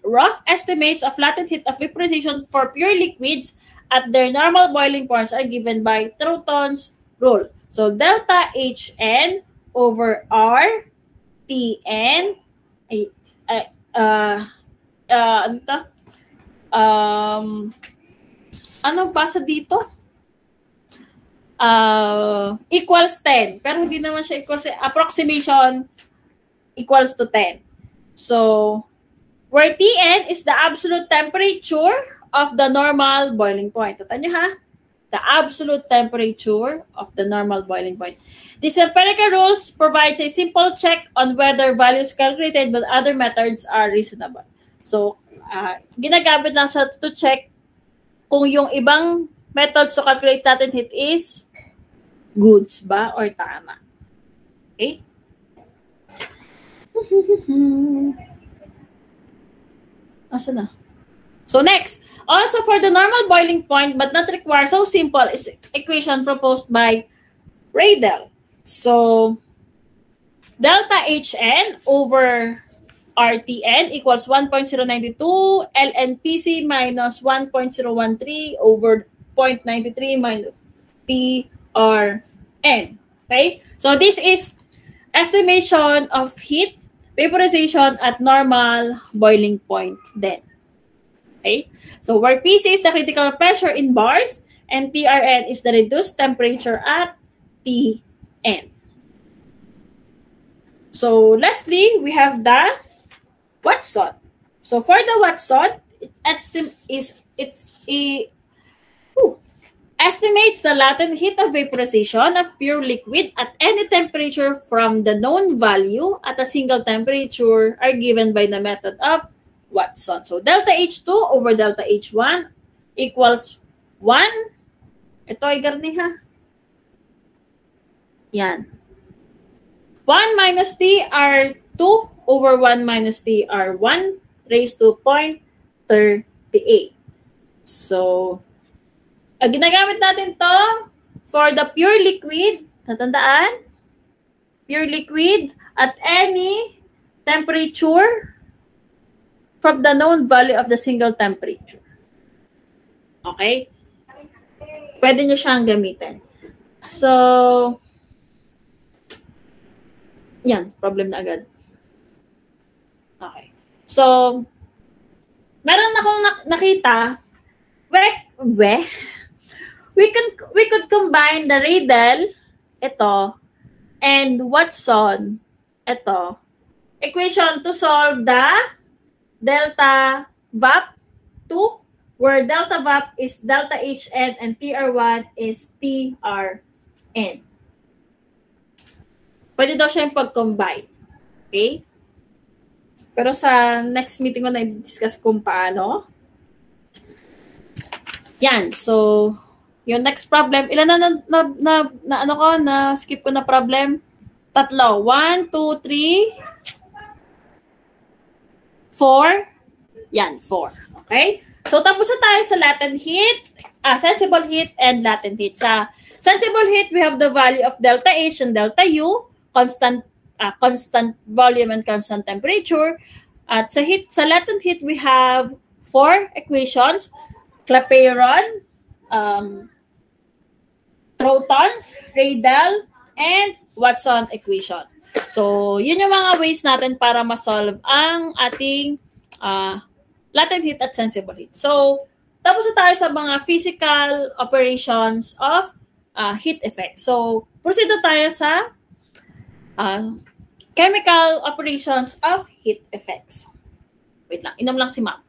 rough estimates of latent heat of vaporization for pure liquids at their normal boiling points are given by Troughton's rule. So, delta Hn over R Tn ano basa dito? Equals 10. Pero hindi naman siya equals, approximation equals to 10. So, where Tn is the absolute temperature of the normal boiling point. Tatan nyo ha? The absolute temperature of the normal boiling point. These empirical rules provides a simple check on whether values calculated with other methods are reasonable. So, ginagamit lang siya to check kung yung ibang methods to calculate latent heat is goods ba or tama. Okay? Asa na? So next, also for the normal boiling point but not require so simple is equation proposed by Radel. So delta Hn over RTn equals 1.092 lnPC minus 1.013 over 0.93 minus PRN. Okay? So this is estimation of heat vaporization at normal boiling point then. Okay? So where PC is the critical pressure in bars and TRN is the reduced temperature at Tn. So lastly, we have the Watson. So for the Watson, estimates the latent heat of vaporization of pure liquid at any temperature from the known value at a single temperature are given by the method of Watson. So delta H2 over delta H1 equals 1. Ito ay garni ha. Yan. 1 minus T are 2 over 1 minus T are 1 raised to 0.38. So, ginagamit natin to for the pure liquid. Natandaan? Pure liquid at any temperature from the known value of the single temperature. Okay? Pwede nyo siyang gamitin. So, yan. Problem na agad. Okay. So, meron akong nakita. We could combine the Radel, ito, and Watson, ito, equation to solve the delta VAP to where delta VAP is delta HN and TR1 is TRN. Pwede daw siya yung pag-combine. Okay? Pero sa next meeting ko na-discuss kung paano. Yan. So, yung next problem, ilan na skip ko na problem? 3. 1, 2, 3, 4. Yan, 4. Okay? So, tapos na tayo sa latent heat, sensible heat, and latent heat. Sa sensible heat, we have the value of delta H and delta U, constant volume and constant temperature. At sa latent heat, we have 4 equations: Clapeyron, Trotons, Radel, and Watson equation. So, yun yung mga ways natin para ma-solve ang ating latent heat at sensible heat. So, tapos na tayo sa mga physical operations of heat effect. So, proceed na tayo sa chemical operations of heat effects. Wait lang, inom lang si Ma'am.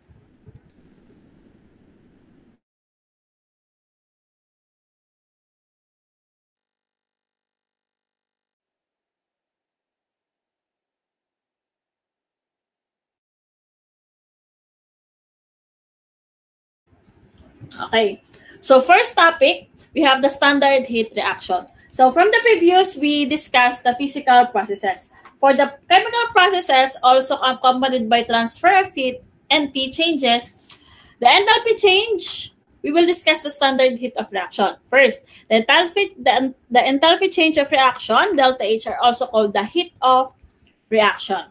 Okay. So, first topic, we have the standard heat reaction. So, from the previous, we discussed the physical processes. For the chemical processes, also accompanied by transfer of heat, NP changes, the enthalpy change, we will discuss the standard heat of reaction. First, the enthalpy change of reaction, delta H, are also called the heat of reaction.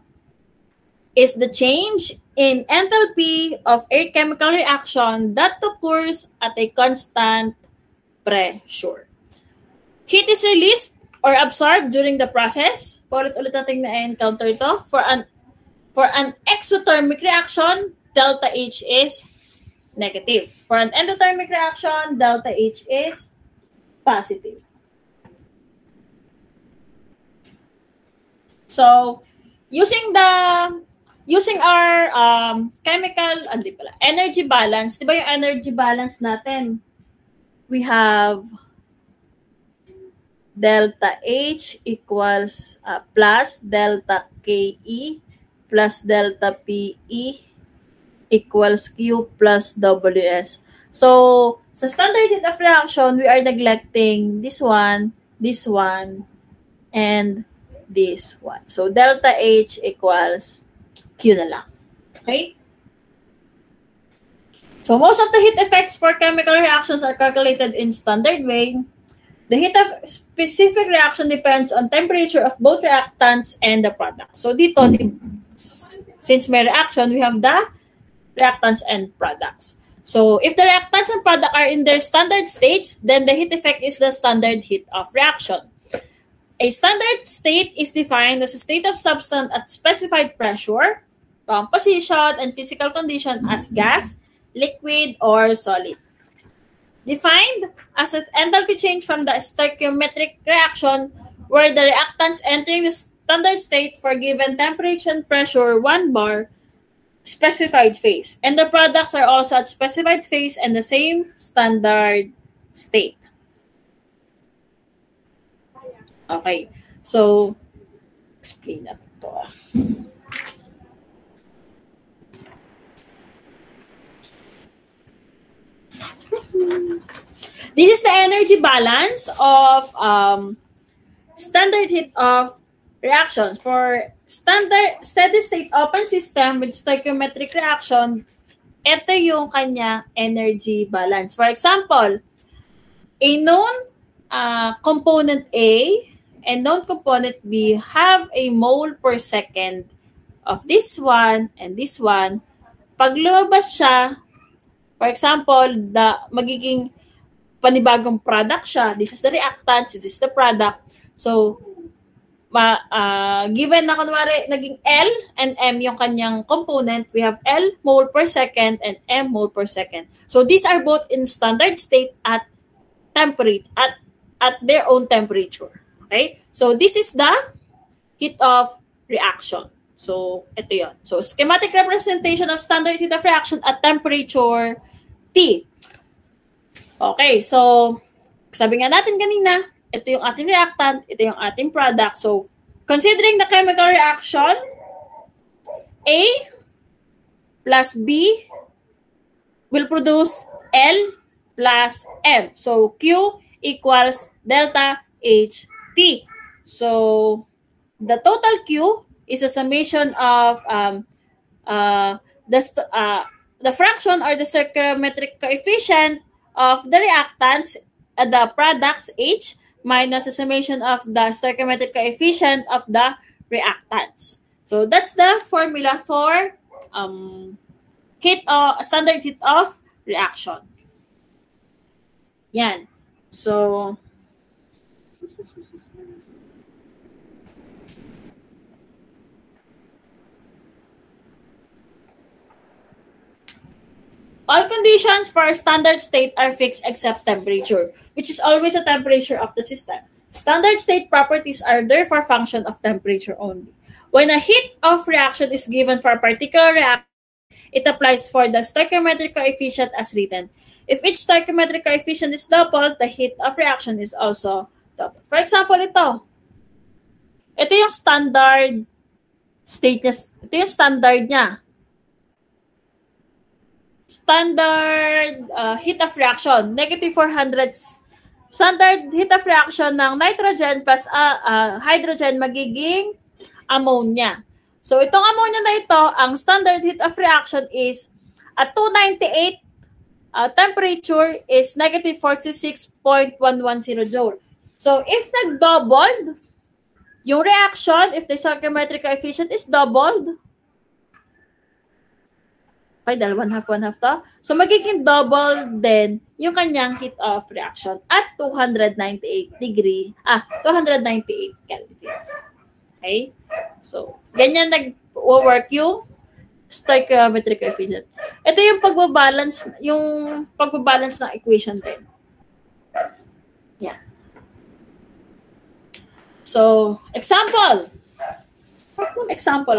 Is the change in enthalpy of a chemical reaction that occurs at a constant pressure. Heat is released or absorbed during the process. Paulit-ulit natin na-encounter ito. For an exothermic reaction, delta H is negative. For an endothermic reaction, delta H is positive. So, using our chemical, energy balance, di ba yung energy balance natin? We have delta H equals plus delta KE plus delta PE equals Q plus WS. So, sa standard heat of reaction, we are neglecting this one, and this one. So, delta H equals Q na lang. Okay? So, most of the heat effects for chemical reactions are calculated in standard way. The heat of specific reaction depends on temperature of both reactants and the product. So, dito, since may reaction, we have the reactants and products. So, if the reactants and product are in their standard states, then the heat effect is the standard heat of reaction. A standard state is defined as a state of substance at specified pressure, composition, and physical condition as gas, liquid, or solid. Defined as an enthalpy change from the stoichiometric reaction where the reactants entering the standard state for given temperature and pressure 1 bar specified phase. And the products are also at specified phase and the same standard state. Okay. So, explain natin ito. This is the energy balance of standard heat of reactions. For standard steady state open system with stoichiometric reaction, ito yung kanya energy balance. For example, a known component A and known component B have a mole per second of this one and this one. Pag lumabas siya, for example, magiging panibagong product siya. This is the reactant, this is the product. So, given na kunwari naging L and M yung kanyang component, we have L mole per second and M mole per second. So, these are both in standard state at their own temperature. Okay? So, this is the heat of reaction. So, ito yun. So, schematic representation of standard heat of reaction at temperature T. Okay, so sabi nga natin kanina, ito yung ating reactant, ito yung ating product. So, considering the chemical reaction, A plus B will produce L plus M. So, Q equals delta HT. So, the total Q is a summation of the fraction or the stoichiometric coefficient of the reactants, the products H, minus the summation of the stoichiometric coefficient of the reactants. So that's the formula for standard heat of reaction. Yan. So, all conditions for standard state are fixed except temperature, which is always the temperature of the system. Standard state properties are therefore function of temperature only. When a heat of reaction is given for a particular reaction, it applies for the stoichiometric coefficient as written. If each stoichiometric coefficient is doubled, the heat of reaction is also doubled. For example, ito. Ito yung standard state niya. Ito yung standard niya. Standard heat of reaction, negative 400. Standard heat of reaction ng nitrogen plus hydrogen magiging ammonia. So itong ammonia na ito, ang standard heat of reaction is at 298, temperature is negative 46.110 joule. So if nag-doubled yung reaction, if the stoichiometric coefficient is doubled, okay, dahil 1/2 to. So, magiging double din yung kanyang heat of reaction at 298 Kelvin. Okay? So, ganyan nag-work yung stoichiometric coefficient. Ito yung pagbabalance ng equation din. Yeah. So, example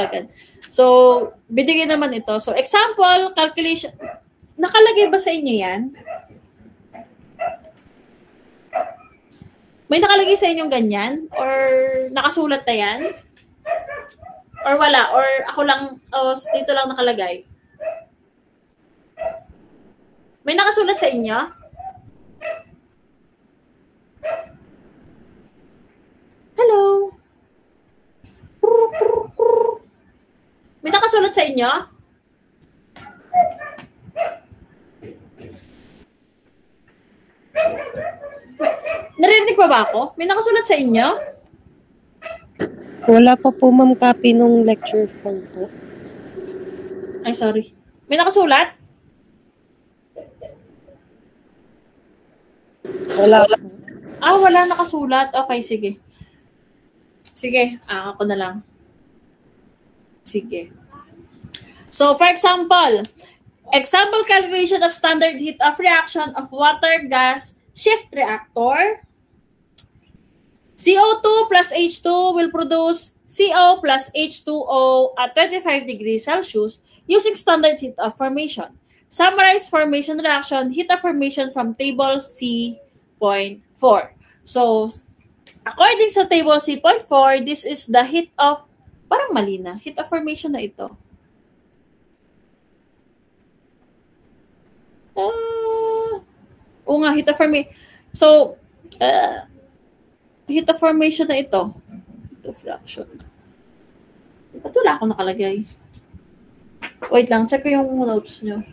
agad. So, binigyan naman ito. So, example, calculation. Nakalagay ba sa inyo yan? May nakalagay sa inyong ganyan? Or nakasulat na yan? Or wala? Or ako lang, dito lang nakalagay? May nakasulat sa inyo? Hello? May nakasulat sa inyo? Narinig ba ako? May nakasulat sa inyo? Wala pa po, ma'am, copy nung lecture form po. Ay, sorry. May nakasulat? Wala po. Wala nakasulat. Okay, sige. Sige, ako na lang. Sige. So, for example calculation of standard heat of reaction of water-gas shift reactor. CO2 plus H2 will produce CO plus H2O at 25 degrees Celsius using standard heat of formation. Summarize formation reaction, heat of formation from table C.4. So, according sa table C.4, this is the heat of, parang mali na, heat of formation na ito. Oo nga, heat of formation. So, heat of formation na ito. Heat of reaction. Ba't wala akong nakalagay? Wait lang, check ko yung notes nyo.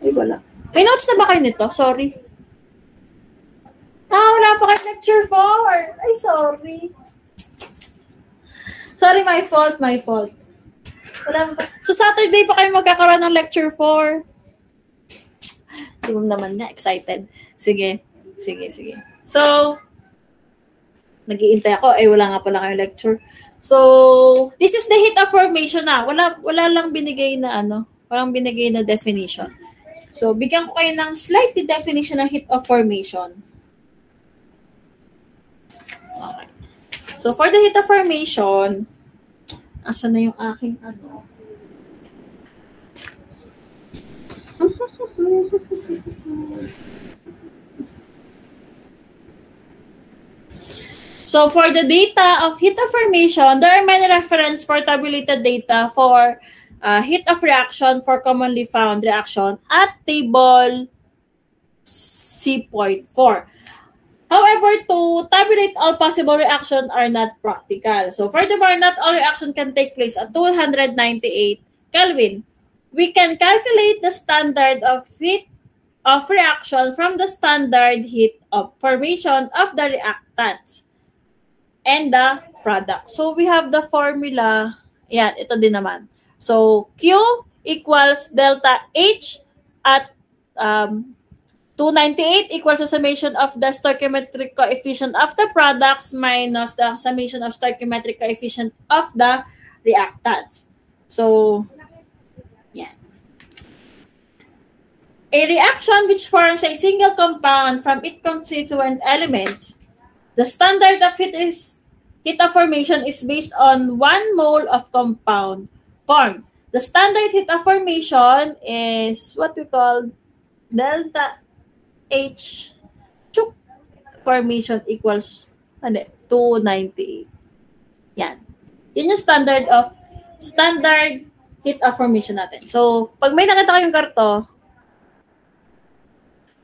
Ay, wala. May notes na ba kayo nito? Sorry. Wala pa kayo lecture 4. Ay, sorry. Sorry, my fault. Wala pa. So, Saturday pa kayo magkakaroon ng lecture 4. Di mo naman nga, excited. Sige. So, nag-iintay ako. Wala nga pala kayo lecture. So, this is the heat of formation na. Wala lang binigay na walang binigay na definition. So, bigyan ko kayo ng slightly definition ng heat of formation. Okay. So, for the heat of formation, asan na yung aking So for the data of heat of formation, there are many reference for tabulated data for heat of reaction for commonly found reaction at table C.4. However, to tabulate all possible reactions are not practical. So furthermore, not all reaction can take place at 298 Kelvin. We can calculate the standard of heat of reaction from the standard heat of formation of the reactants and the product. So we have the formula. Yan, ito din naman. So Q equals delta H at 298 equals the summation of the stoichiometric coefficient of the products minus the summation of stoichiometric coefficient of the reactants. So, yeah. A reaction which forms a single compound from its constituent elements, the standard of heat of formation is based on 1 mole of compound formed. The standard heat of formation is what we call delta H formation equals 298. Yan. Yun yung standard heat of formation natin. So, pag may nakita kayong karto,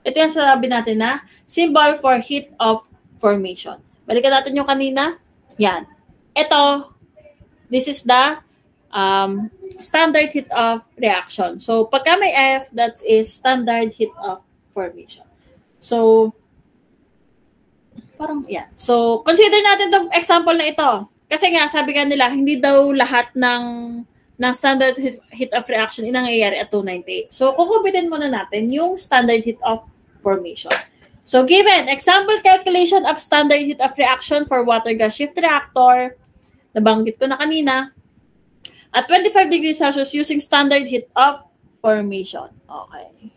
ito yung sabi natin na symbol for heat of formation. Balikan natin yung kanina. Yan. Ito, this is the standard heat of reaction. So, pagka may F, that is standard heat of formation. So, parang yan. So, consider natin itong example na ito. Kasi nga, sabi nga nila, hindi daw lahat ng standard heat of reaction nangyayari at 298. So, kukumpitin muna natin yung standard heat of formation. So, given, example calculation of standard heat of reaction for water gas shift reactor, nabanggit ko na kanina, at 25 degrees Celsius using standard heat of formation. Okay.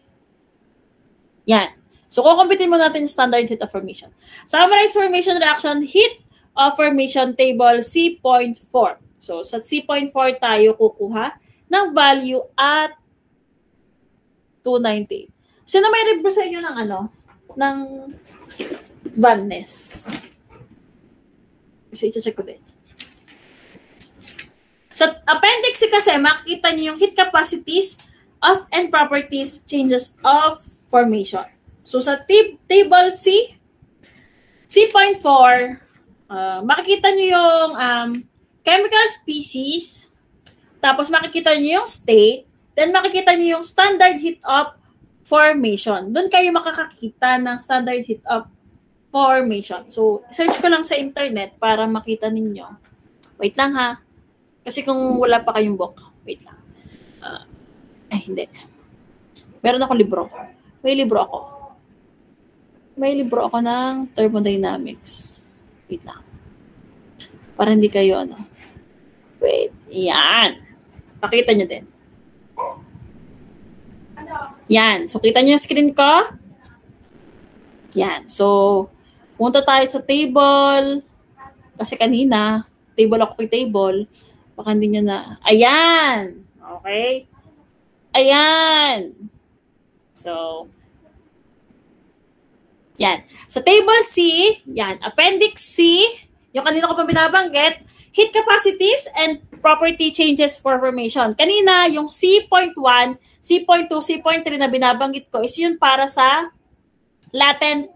Yan. So, kukumpitin mo natin yung standard heat of formation. Summarize formation reaction, heat of formation table C.4. So, sa C.4 tayo kukuha ng value at 298. Sino may review sa inyo ng ng Vannes? Kasi i-check ko din. Sa appendix C kasi, makikita niyo yung heat capacities of and properties changes of formation. So, sa table C, C.4, makikita nyo yung chemical species, tapos makikita nyo yung state, then makikita nyo yung standard heat of formation. Doon kayo makakakita ng standard heat of formation. So, search ko lang sa internet para makita ninyo. Wait lang ha. Kasi kung wala pa kayong book, wait lang. Hindi. Meron akong libro. May libro ako ng thermodynamics. Wait lang. Para hindi kayo Wait. Yan. Pakita nyo din. Yan. So, kita nyo yung screen ko? Yan. So, punta tayo sa table. Kasi kanina, table ako kay table. Baka hindi nyo na. Ayan. Okay. Ayan. So, yan. Sa table C, yan, appendix C, yung kanina ko pa binabanggit, heat capacities and property changes for formation. Kanina, yung C.1, C.2, C.3 na binabanggit ko is yun para sa latent,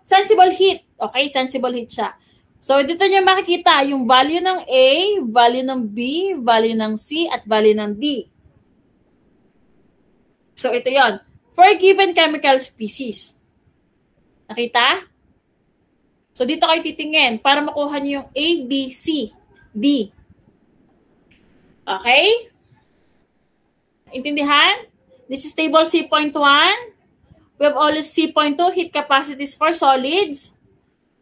sensible heat. Okay, sensible heat siya. So, dito nyo makikita yung value ng A, value ng B, value ng C, at value ng D. So, ito yon for a given chemical species. Nakita? So, dito kayo titingin para makuha niyo yung A, B, C, D. Okay? Intindihan? This is table C.1. We have always C.2, heat capacities for solids.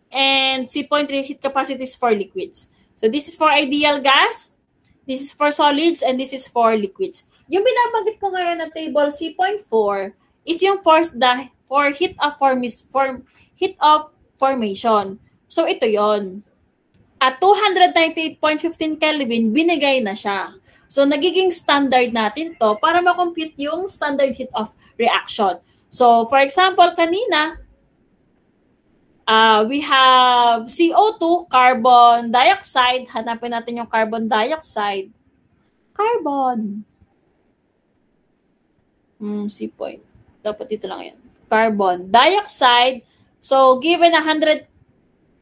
And C.3, heat capacities for liquids. So, this is for ideal gas. This is for solids. And this is for liquids. Yung binabanggit ko ngayon na table C.4 is yung for heat of formation. So, ito yon. At 298.15 Kelvin, binigay na siya. So, nagiging standard natin to para makompute yung standard heat of reaction. So, for example, kanina, We have CO2, carbon dioxide. Hanapin natin yung carbon dioxide. Carbon. C point. Dapat dito lang yan. Carbon dioxide. So, given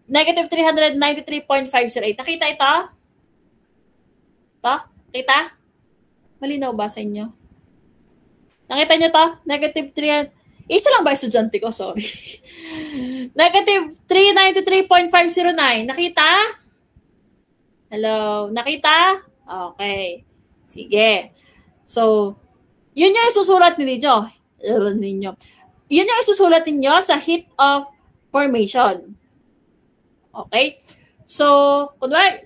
negative 393.508. Nakita ito? Ito? Kita? Malinaw ba sa inyo? Nakita nyo to? Negative 300. Isa lang ba estudyante ko? Sorry. Negative 393.509. Nakita? Hello? Nakita? Okay. Sige. So, yun yung isusulat ninyo. Yun yung isusulat ninyo sa heat of formation. Okay? So, kunwari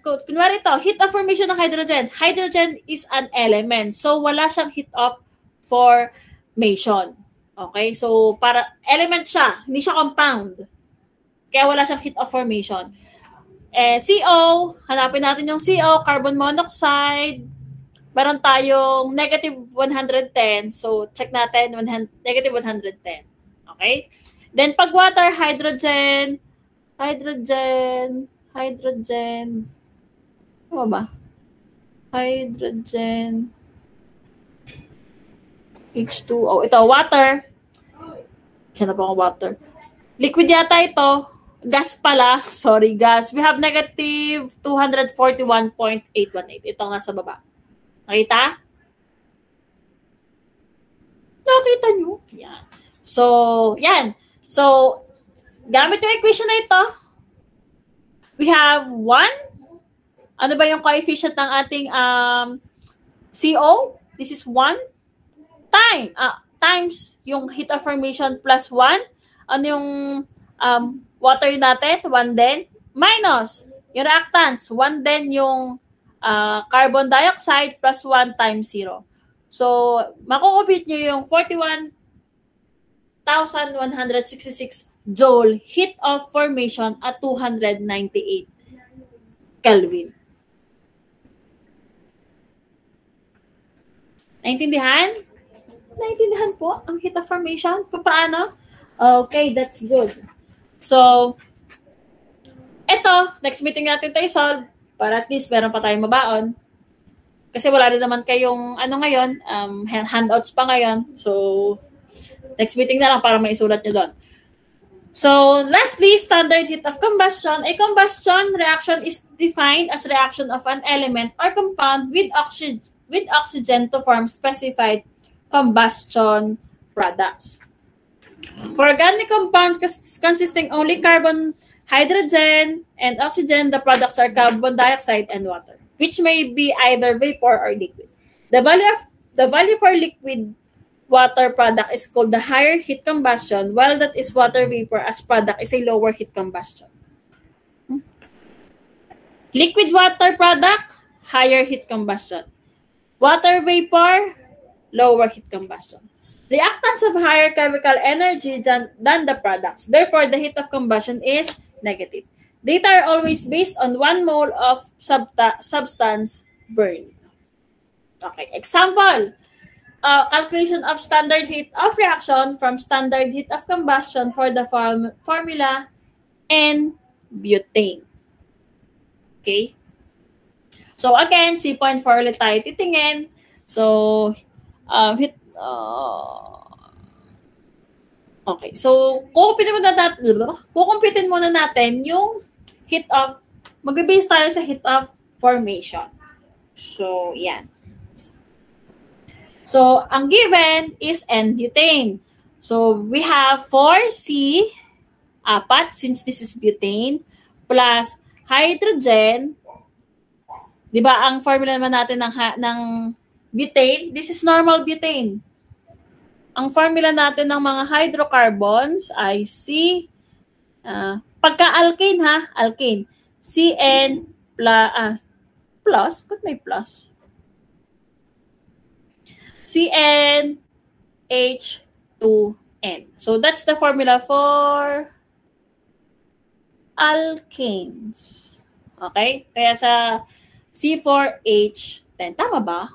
ito, heat of formation ng hydrogen. Hydrogen is an element. So, wala siyang heat of formation. Okay? So, para element siya. Hindi siya compound. Kaya wala siyang heat of formation. CO, hanapin natin yung CO, carbon monoxide. Meron tayong negative 110. So, check natin, negative 110. Okay? Then, pag water, hydrogen. Ano ba? Hydrogen. H2O. Ito, water. Hanap ako water. Liquid yata ito. Gas pala. Sorry, gas. We have negative 241.818. Ito nga sa baba. Nakita? Nakita nyo? Yan. So, yan. So, gamit yung equation na ito, we have 1. Ano ba yung coefficient ng ating CO? This is 1. Times yung heat of formation plus 1. Ano yung water natin? 1 din. Minus yung reactants. 1 din yung carbon dioxide plus 1 times 0. So, makukumpute nyo yung 41,166 joule heat of formation at 298 Kelvin. Naintindihan? Naintindihan po ang heat of formation? Kung paano? Okay, that's good. So, eto, next meeting natin tayo solve para at least meron pa tayong mabaon. Kasi wala rin naman kayong ngayon, handouts pa ngayon. So, next meeting na lang para maisulat nyo doon. So, lastly, standard heat of combustion. A combustion reaction is defined as reaction of an element or compound with oxygen to form specified combustion products. For organic compounds consisting only carbon, hydrogen, and oxygen, the products are carbon dioxide and water, which may be either vapor or liquid. The value for liquid water product is called the higher heat combustion, while that is water vapor as product is a lower heat combustion. Liquid water product, higher heat combustion. Water vapor, lower heat combustion. Reactants have higher chemical energy than the products. Therefore, the heat of combustion is negative. Data are always based on 1 mole of substance burned. Okay, example. Calculation of standard heat of reaction from standard heat of combustion for the formula N-butane. Okay? So again, C.4 ulit tayo titingin. So, okay. So, kukumpitin muna natin yung heat of, mag-base tayo sa heat of formation. So, yan. So, ang given is N-butane. So, we have 4C, 4, since this is butane, plus hydrogen. Diba, ang formula naman natin ng butane, this is normal butane. Ang formula natin ng mga hydrocarbons ay pagka-alkane alkane, CN plus, ba't may plus? CnH2n. So that's the formula for alkanes. Okay? Kaya sa C4H10. Tama ba?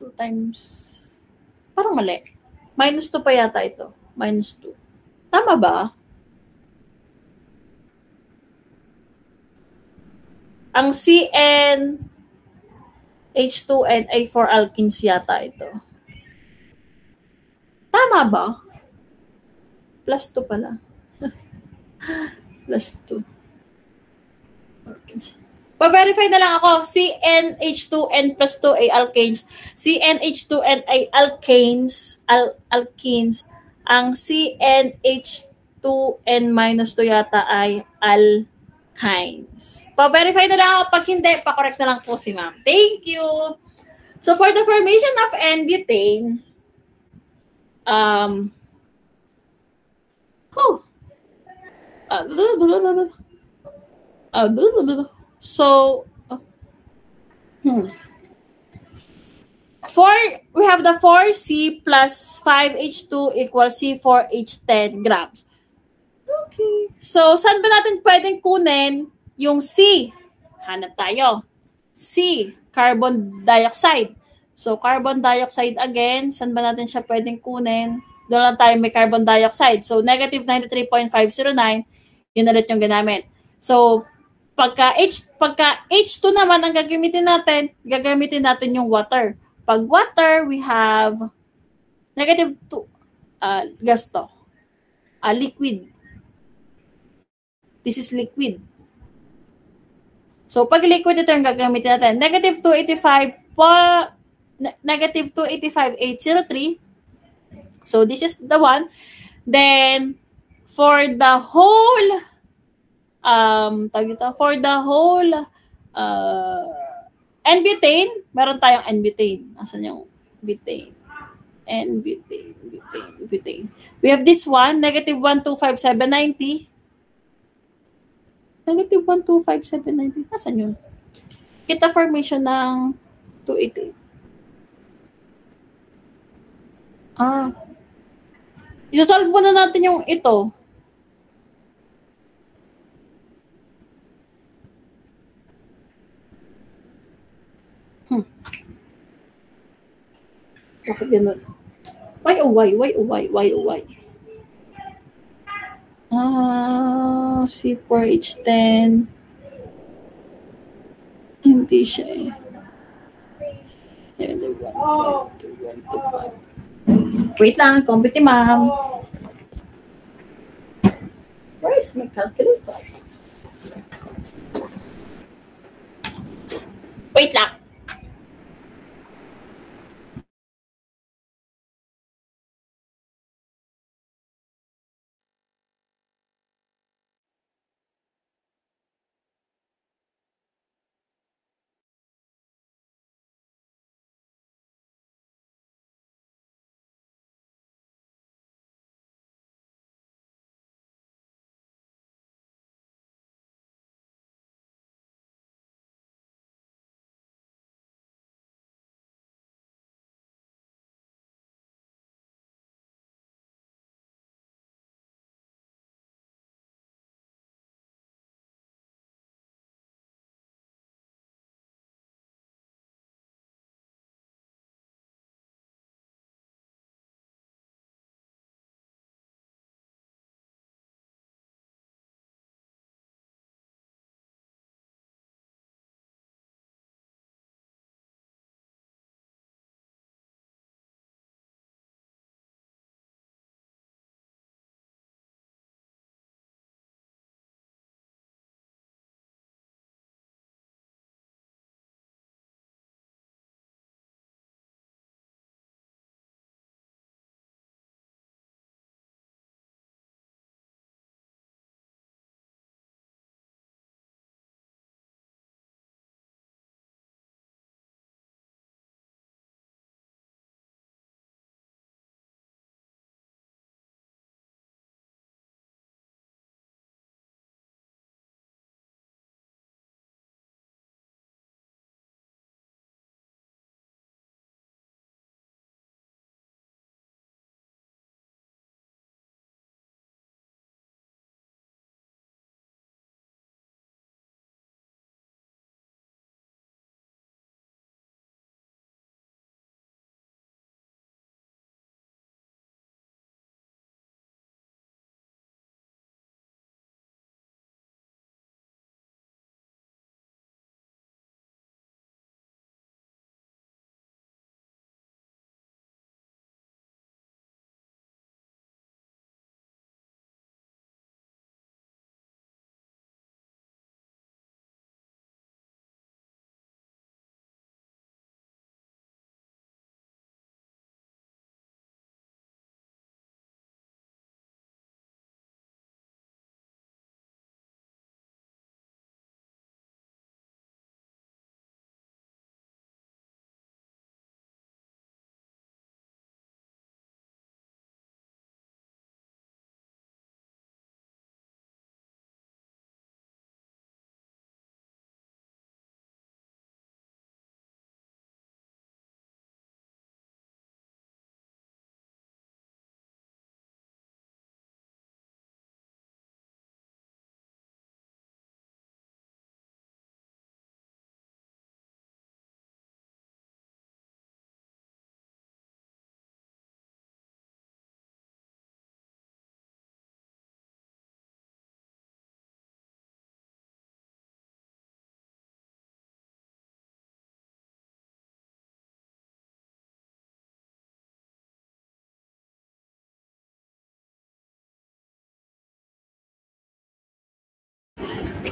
2 times. Parang mali. -2 pa yata ito. -2. Tama ba? Ang CnH2n ay 4 alkenes yata ito. Tama ba? Plus 2 pala. Plus 2. Alkenes. Pa-verify na lang ako. CnH2n plus 2 ay alkanes. CnH2n ay alkanes. Alkenes. Ang CnH2n minus 2 yata ay alkynes. Pa-verify na lang ako. Pag hindi, pa-correct na lang po si ma'am. Thank you. So for the formation of N-butane, so, we have the 4C plus 5H2 equals C4H10 grams. Okay. So, saan ba natin pwedeng kunin yung C? Hanap tayo. C, carbon dioxide. So, carbon dioxide again, saan ba natin siya pwedeng kunin? Doon lang tayo may carbon dioxide. So, negative 93.509, yun ulit yung ginamit. So, pagka H2 naman ang gagamitin natin yung water. Pag water, we have negative 2, gas to. Liquid. This is liquid. So, pag liquid, ito yung gagamitin natin. Negative 285.803. So, this is the one. Then, for the whole N-butane, meron tayong N-butane. Asan yung butane? N-butane. We have this one, negative 125,790. Negative 125,790. Asan yun? Kita formation ng 288. Isasolve muna natin yung ito. Bakit ganun? Why? C4H10. Hindi siya eh. Wait lang, compute ma'am. Where is my calculator? Wait lang.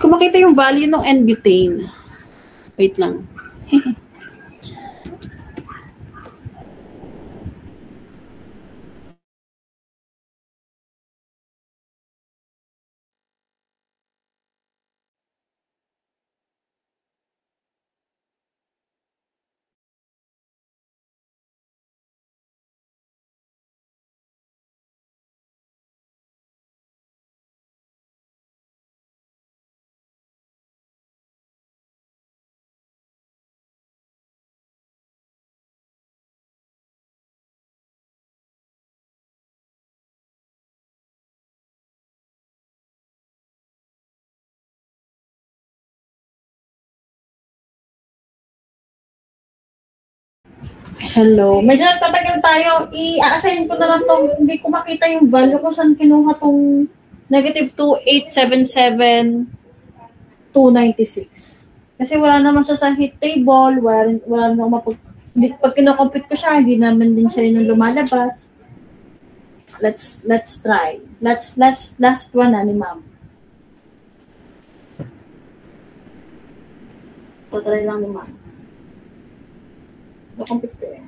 ko makita yung value ng N-butane. Wait lang. Hello. Medyo nagtatagal tayo. I-assign ko na lang tong, hindi ko makita yung value kung saan kinuha tong negative 2877,296. Kasi wala naman siya sa heat table, wala naman pag kinocompute ko siya, hindi naman din siya yung lumalabas. Let's try. Last one na ni ma'am. Try lang ni ma'am. Compute ko eh.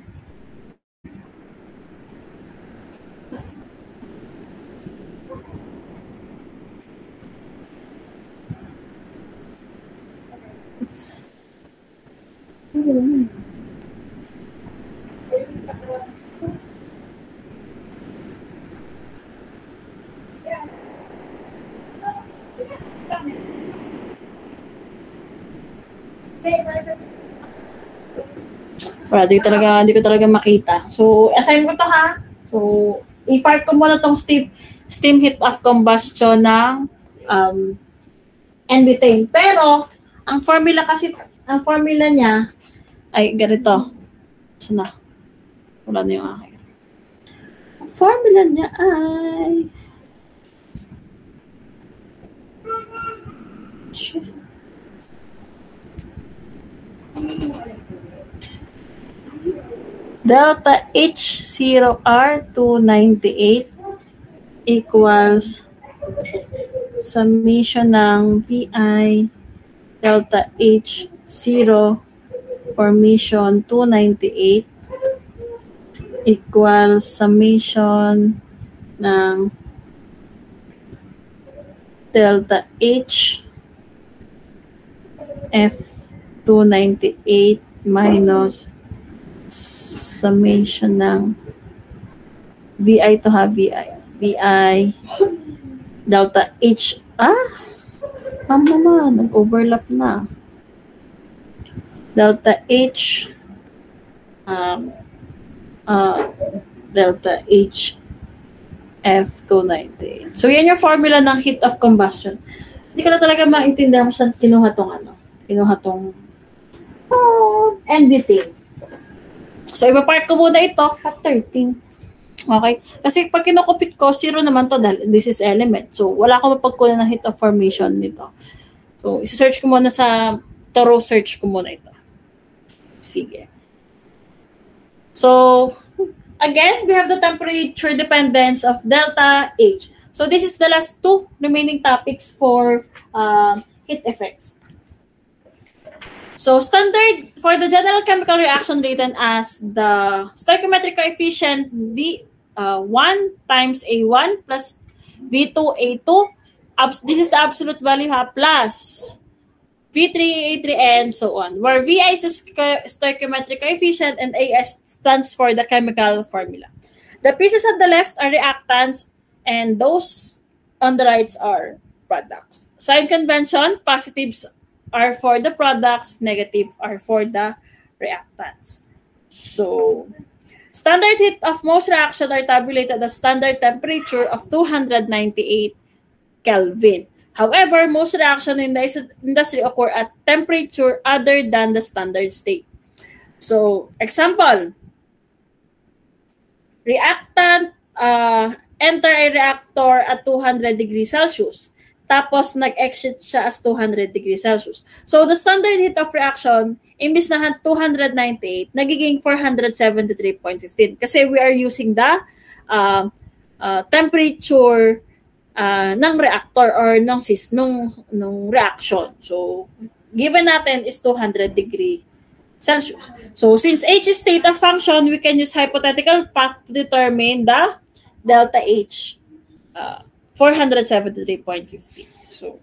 Wala, hindi ko talaga makita. So, assign ko to ha. So, i-part ko muna tong steam heat of combustion ng N-butane. Pero, ang formula niya ay ganito. Sana. Wala na yung akin. Ang formula niya ay delta H0R298 equals summation ng VI delta H0 formation 298 equals summation ng delta H F298 minus summation ng VI to ha, VI delta H, mama, nag-overlap na. Delta H, delta H F298. So, yan yung formula ng heat of combustion. Hindi ko na talaga maintindihan kung saan kinuha tong N-butane. So, iba-part ko muna ito at 13. Okay? Kasi pag kinukupit ko, 0 naman to dahil this is element. So, wala akong mapagkunan ng heat of formation nito. So, isi-search ko muna thorough search ko muna ito. Sige. So, again, we have the temperature dependence of delta H. So, this is the last two remaining topics for heat effects. So, standard for the general chemical reaction written as the stoichiometric coefficient V1 times A1 plus V2 A2. This is the absolute value plus V3 A3 and so on. Where VI is a stoichiometric coefficient and AS stands for the chemical formula. The pieces at the left are reactants and those on the right are products. Sign convention, positives are for the products, negative are for the reactants. So, standard heat of most reactions are tabulated at standard temperature of 298 Kelvin. However, most reactions in the industry occur at temperature other than the standard state. So, example, reactant enter a reactor at 200 degrees Celsius. Tapos, nag-exit siya as 200 degrees Celsius. So, the standard heat of reaction, imbis na 298, nagiging 473.15. Kasi we are using the temperature ng reactor or nung reaction. So, given natin is 200 degree Celsius. So, since H is state of function, we can use hypothetical path to determine the delta H, 473.50. So,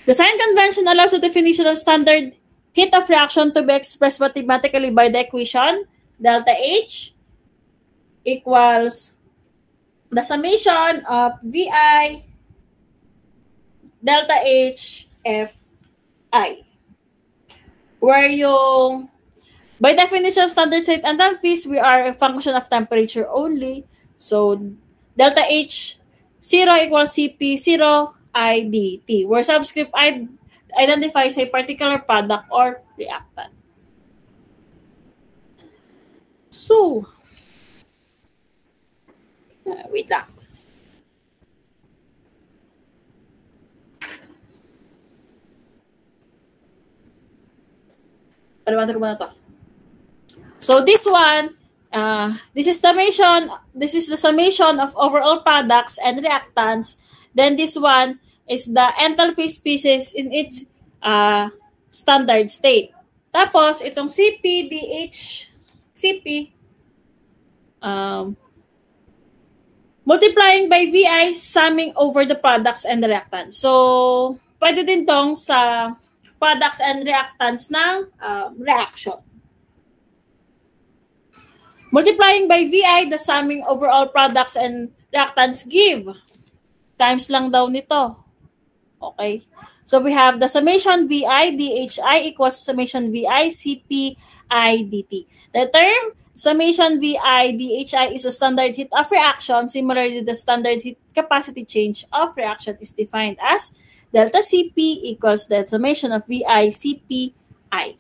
the sign convention allows the definition of standard heat of reaction to be expressed mathematically by the equation delta H equals the summation of VI delta H Fi. Where yung, by definition of standard state enthalpies, we are a function of temperature only. So, delta H 0 equals Cp 0 I dt, where subscript I identifies a particular product or reactant. So, wait lang. Paliwanag ko muna to. So this one, this is the summation of overall products and reactants. Then this one is the enthalpy species in its standard state. Tapos itong Cp, DH, Cp, multiplying by VI, summing over the products and the reactants. So pwede din tong sa products and reactants ng reaction. Multiplying by VI, the summing overall products and reactants give. Times lang daw nito. Okay. So we have the summation VI DHI equals summation VI CP I dt. The term summation VI DHI is a standard heat of reaction. Similarly, the standard heat capacity change of reaction is defined as delta Cp equals the summation of VI Cp I.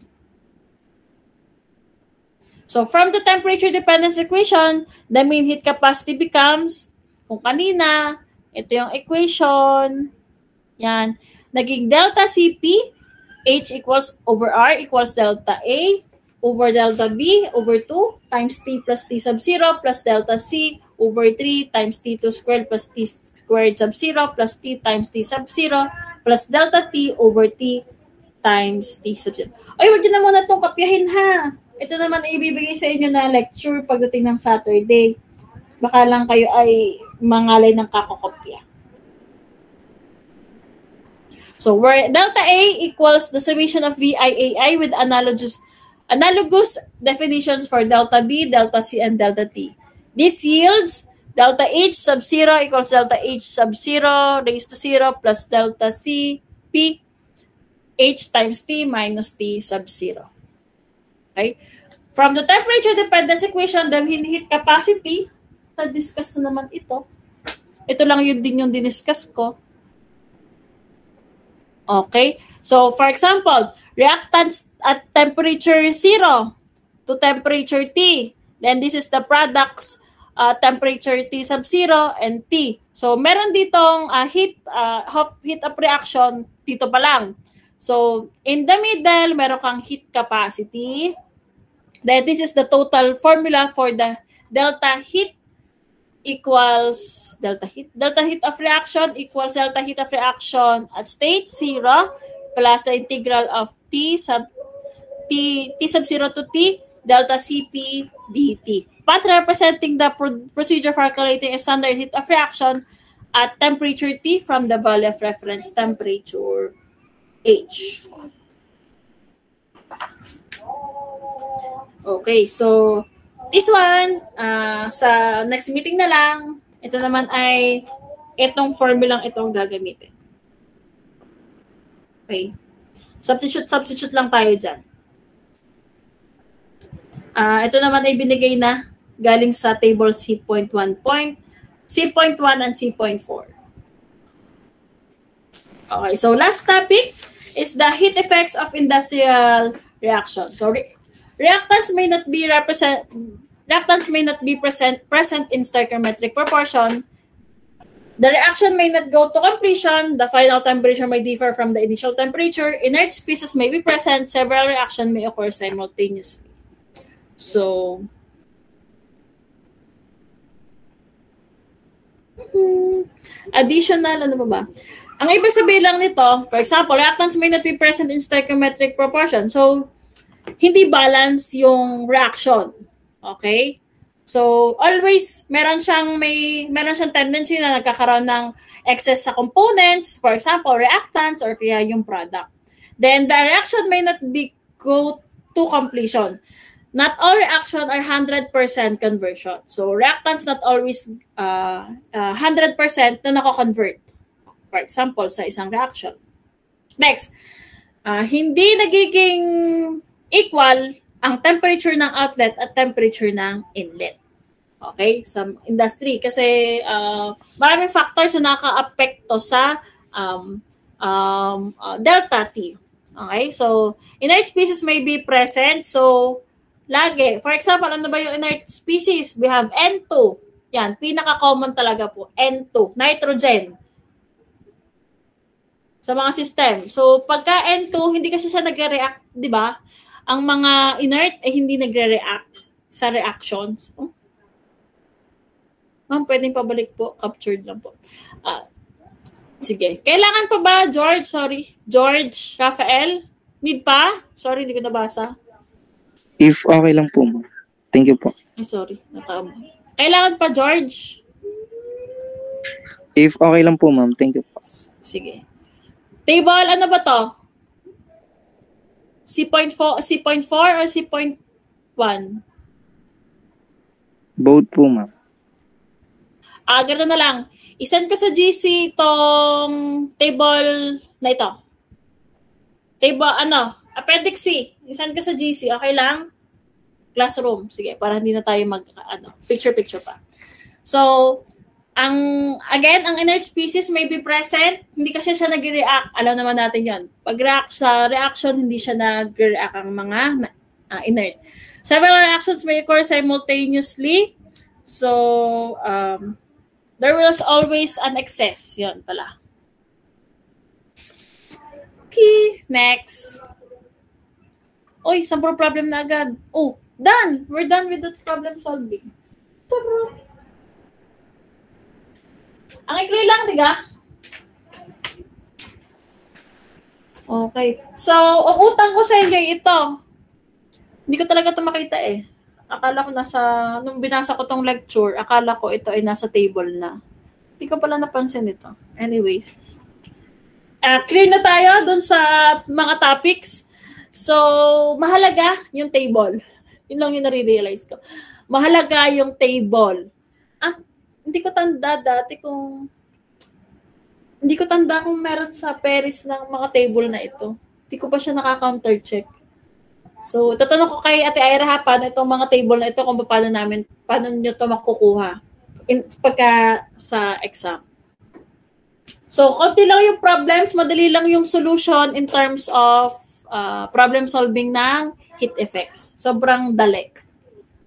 So from the temperature dependence equation, the mean heat capacity becomes, kung kanina, ito yung equation, yan, naging delta Cp, H equals over R equals delta A over delta B over 2 times T plus T sub 0 plus delta C over 3 times T2 squared plus T squared sub 0 plus T times T sub 0 plus delta T over T times T sub 0. Ay, wag nyo na muna itong kapyahin ha. Ito naman ay ibibigay sa inyo na lecture pagdating ng Saturday. Baka lang kayo ay mangalay ng kakokopya. So, where delta A equals the summation of VIAI with analogous definitions for delta B, delta C, and delta T. This yields delta H sub 0 equals delta H sub 0 raised to 0 plus delta C P H times T minus T sub 0. Okay? From the temperature dependence equation, the heat capacity, na-discuss na naman ito. Ito lang yun din yung diniscuss ko. Okay? So, for example, reactants at temperature 0 to temperature T. Then, this is the products temperature T sub 0 and T. So, meron ditong heat of reaction dito pa lang. So, in the middle, meron kang heat capacity. Then, this is the total formula for the delta heat equals delta heat of reaction equals delta heat of reaction at state 0 plus the integral of T sub 0 to T delta Cp dt. Path representing the procedure for calculating a standard heat of reaction at temperature T from the value of reference temperature H. Okay, so this one, sa next meeting na lang, ito naman ay itong formulang itong gagamitin. Okay. Substitute lang tayo dyan. Ito naman ay binigay na galing sa table C.1, C.1 and C.4. Okay, so last topic is the heat effects of industrial reaction. So reactants may not be present in stoichiometric proportion. The reaction may not go to completion. The final temperature may differ from the initial temperature. Inert species may be present. Several reactions may occur simultaneously. So, Additional, ano ba ba? Ang ibig sabihin lang nito, for example, reactants may not be present in stoichiometric proportion. So, hindi balance yung reaction. Okay? So, always meron siyang tendency na nagkakaroon ng excess sa components, for example, reactants or kaya yung product. Then the reaction may not be go to completion. Not all reactions are 100% conversion. So, reactants not always 100% na nako-convert. For example, sa isang reaction. Next, hindi nagiging equal ang temperature ng outlet at temperature ng inlet. Okay? Sa industry. Kasi maraming factors na naka-apekto sa delta T. Okay? So, inert species may be present. So, lagi. For example, ano ba yung inert species? We have N2. Yan. Pinaka-common talaga po. N2. Nitrogen. Sa mga system. So, pagka N2, hindi kasi siya nagre-react, di ba? Ang mga inert ay hindi nagre-react sa reactions. Oh. Ma'am, pwedeng pabalik po. Captured lang po. Sige. Kailangan pa ba, George? Sorry. George, Rafael? Need pa? Sorry, hindi ko nabasa. If okay lang po, ma'am. Thank you po. Ay, sorry. Kailangan pa, George? If okay lang po, ma'am. Thank you po. Sige. Table, ano ba to? C.4 or C.1? Both po, ma'am. Gano'n na lang. I-send ko sa GC itong table na ito. Table, Appendix C. I-send ko sa GC. Okay lang? Classroom. Sige, para hindi na tayo picture-picture pa. So, ang inert species may be present. Hindi kasi siya nag-react. Alam naman natin yon. Pag sa reaction, hindi siya nag-react ang mga inert. Several reactions may occur simultaneously. So, there was always an excess. Yan pala. Okay, next. Oy, sample problem na agad. Oh, done. We're done with the problem solving. Ang ikli lang, diga? Okay. So, ang utang ko sa inyo ito. Hindi ko talaga ito makita eh. Akala ko nung binasa ko tong lecture, akala ko ito ay nasa table na. Hindi ko pala napansin ito. Anyways. Clear na tayo dun sa mga topics. So, mahalaga yung table. Yun lang yung nare-realize ko. Mahalaga yung table. Hindi ko tanda kung meron sa Paris ng mga table na ito. Hindi ko pa siya naka-counter-check. So, tatanong ko kay Ate Ira paano itong mga table na ito kung paano nyo ito makukuha pagka sa exam. So, konti lang yung problems, madali lang yung solution in terms of problem solving ng heat effects. Sobrang dali.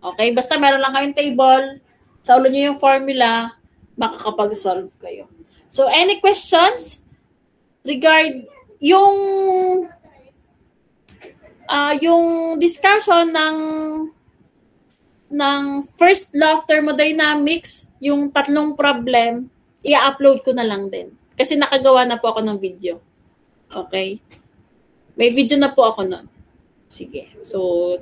Okay? Basta meron lang kayong table, sa ulo nyo yung formula, makakapag-solve kayo. So, any questions yung discussion ng first law of thermodynamics, yung tatlong problem, i-upload ko na lang din. Kasi nakagawa na po ako ng video. Okay? May video na po ako nun. Sige. So,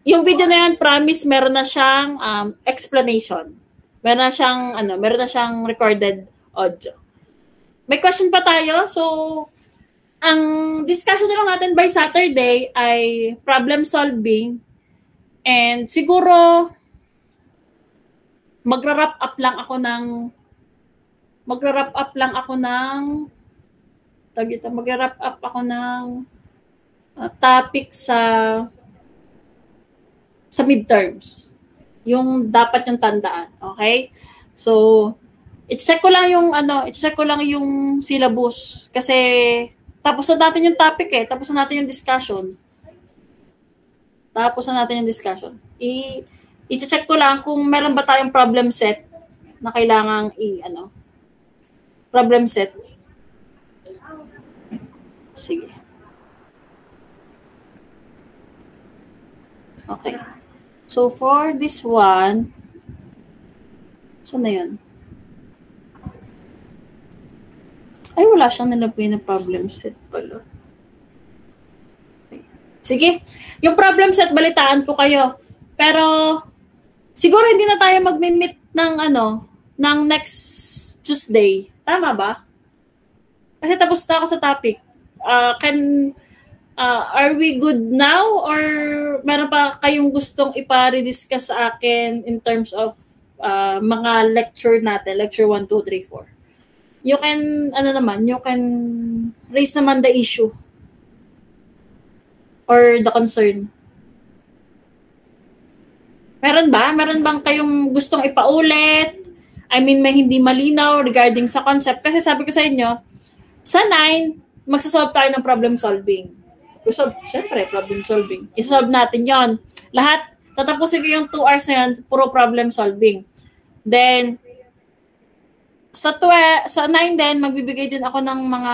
yung video na yan, promise, meron na siyang explanation. Meron na siyang recorded audio. May question pa tayo. So, ang discussion na lang natin by Saturday ay problem solving. And siguro, magra-wrap up lang ako ng topic sa midterms. Yung dapat yung tandaan, okay? So, i-check ko lang yung syllabus kasi tapos na natin yung topic tapos na natin yung discussion. I-check ko lang kung meron ba tayong problem set na kailangang problem set. Sige. Okay. So, for this one, saan na yun? Ay, wala siyang nilagay na problem set pala. Sige. Yung problem set, balitaan ko kayo. Pero, siguro hindi na tayo mag-meet ng next Tuesday. Tama ba? Kasi tapos na ako sa topic. Are we good now? Or meron pa kayong gustong ipa-rediscuss sa akin in terms of mga lecture natin, lecture 1, 2, 3, 4. You can raise naman the issue or the concern. Meron ba? Meron bang kayong gustong ipaulit? I mean, may hindi malinaw regarding sa concept. Kasi sabi ko sa inyo, sa 9, magsasolve tayo ng problem solving. Siyempre, problem solving. Isolve natin yon. Lahat, tatapusin ko yung 2 hours na yan, puro problem solving. Then, sa 9 din, magbibigay din ako ng mga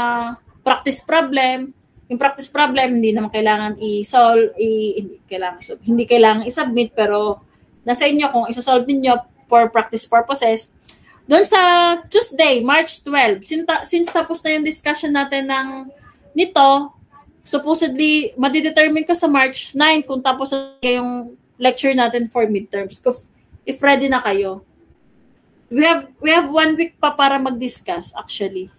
practice problem. Yung practice problem, hindi naman kailangan i-solve, hindi kailangan i-submit, pero nasa inyo kung i-solve niyo for practice purposes. Doon sa Tuesday, March 12, since tapos na yung discussion natin nito, supposedly, madidetermine ko sa March 9 kung tapos na yung lecture natin for midterms. If ready na kayo. We have 1 week pa para mag-discuss, actually.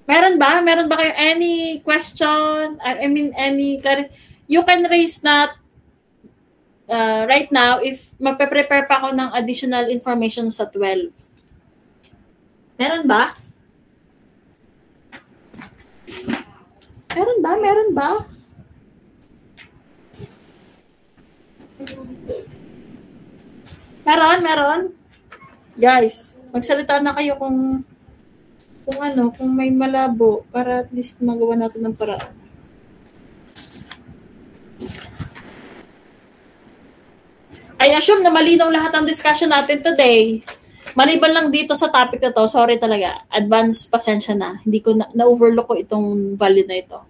Meron ba kayo any question? I mean, any you can raise that right now if magpe-prepare pa ako ng additional information sa 12. Meron ba? Meron ba? Meron. Guys, magsalita na kayo kung may malabo para at least magawa natin ng paraan. I assume na malinaw lahat ang discussion natin today. Maliban lang dito sa topic na to, sorry talaga, advance pasensya na. Hindi ko na-overlook ko itong value na ito.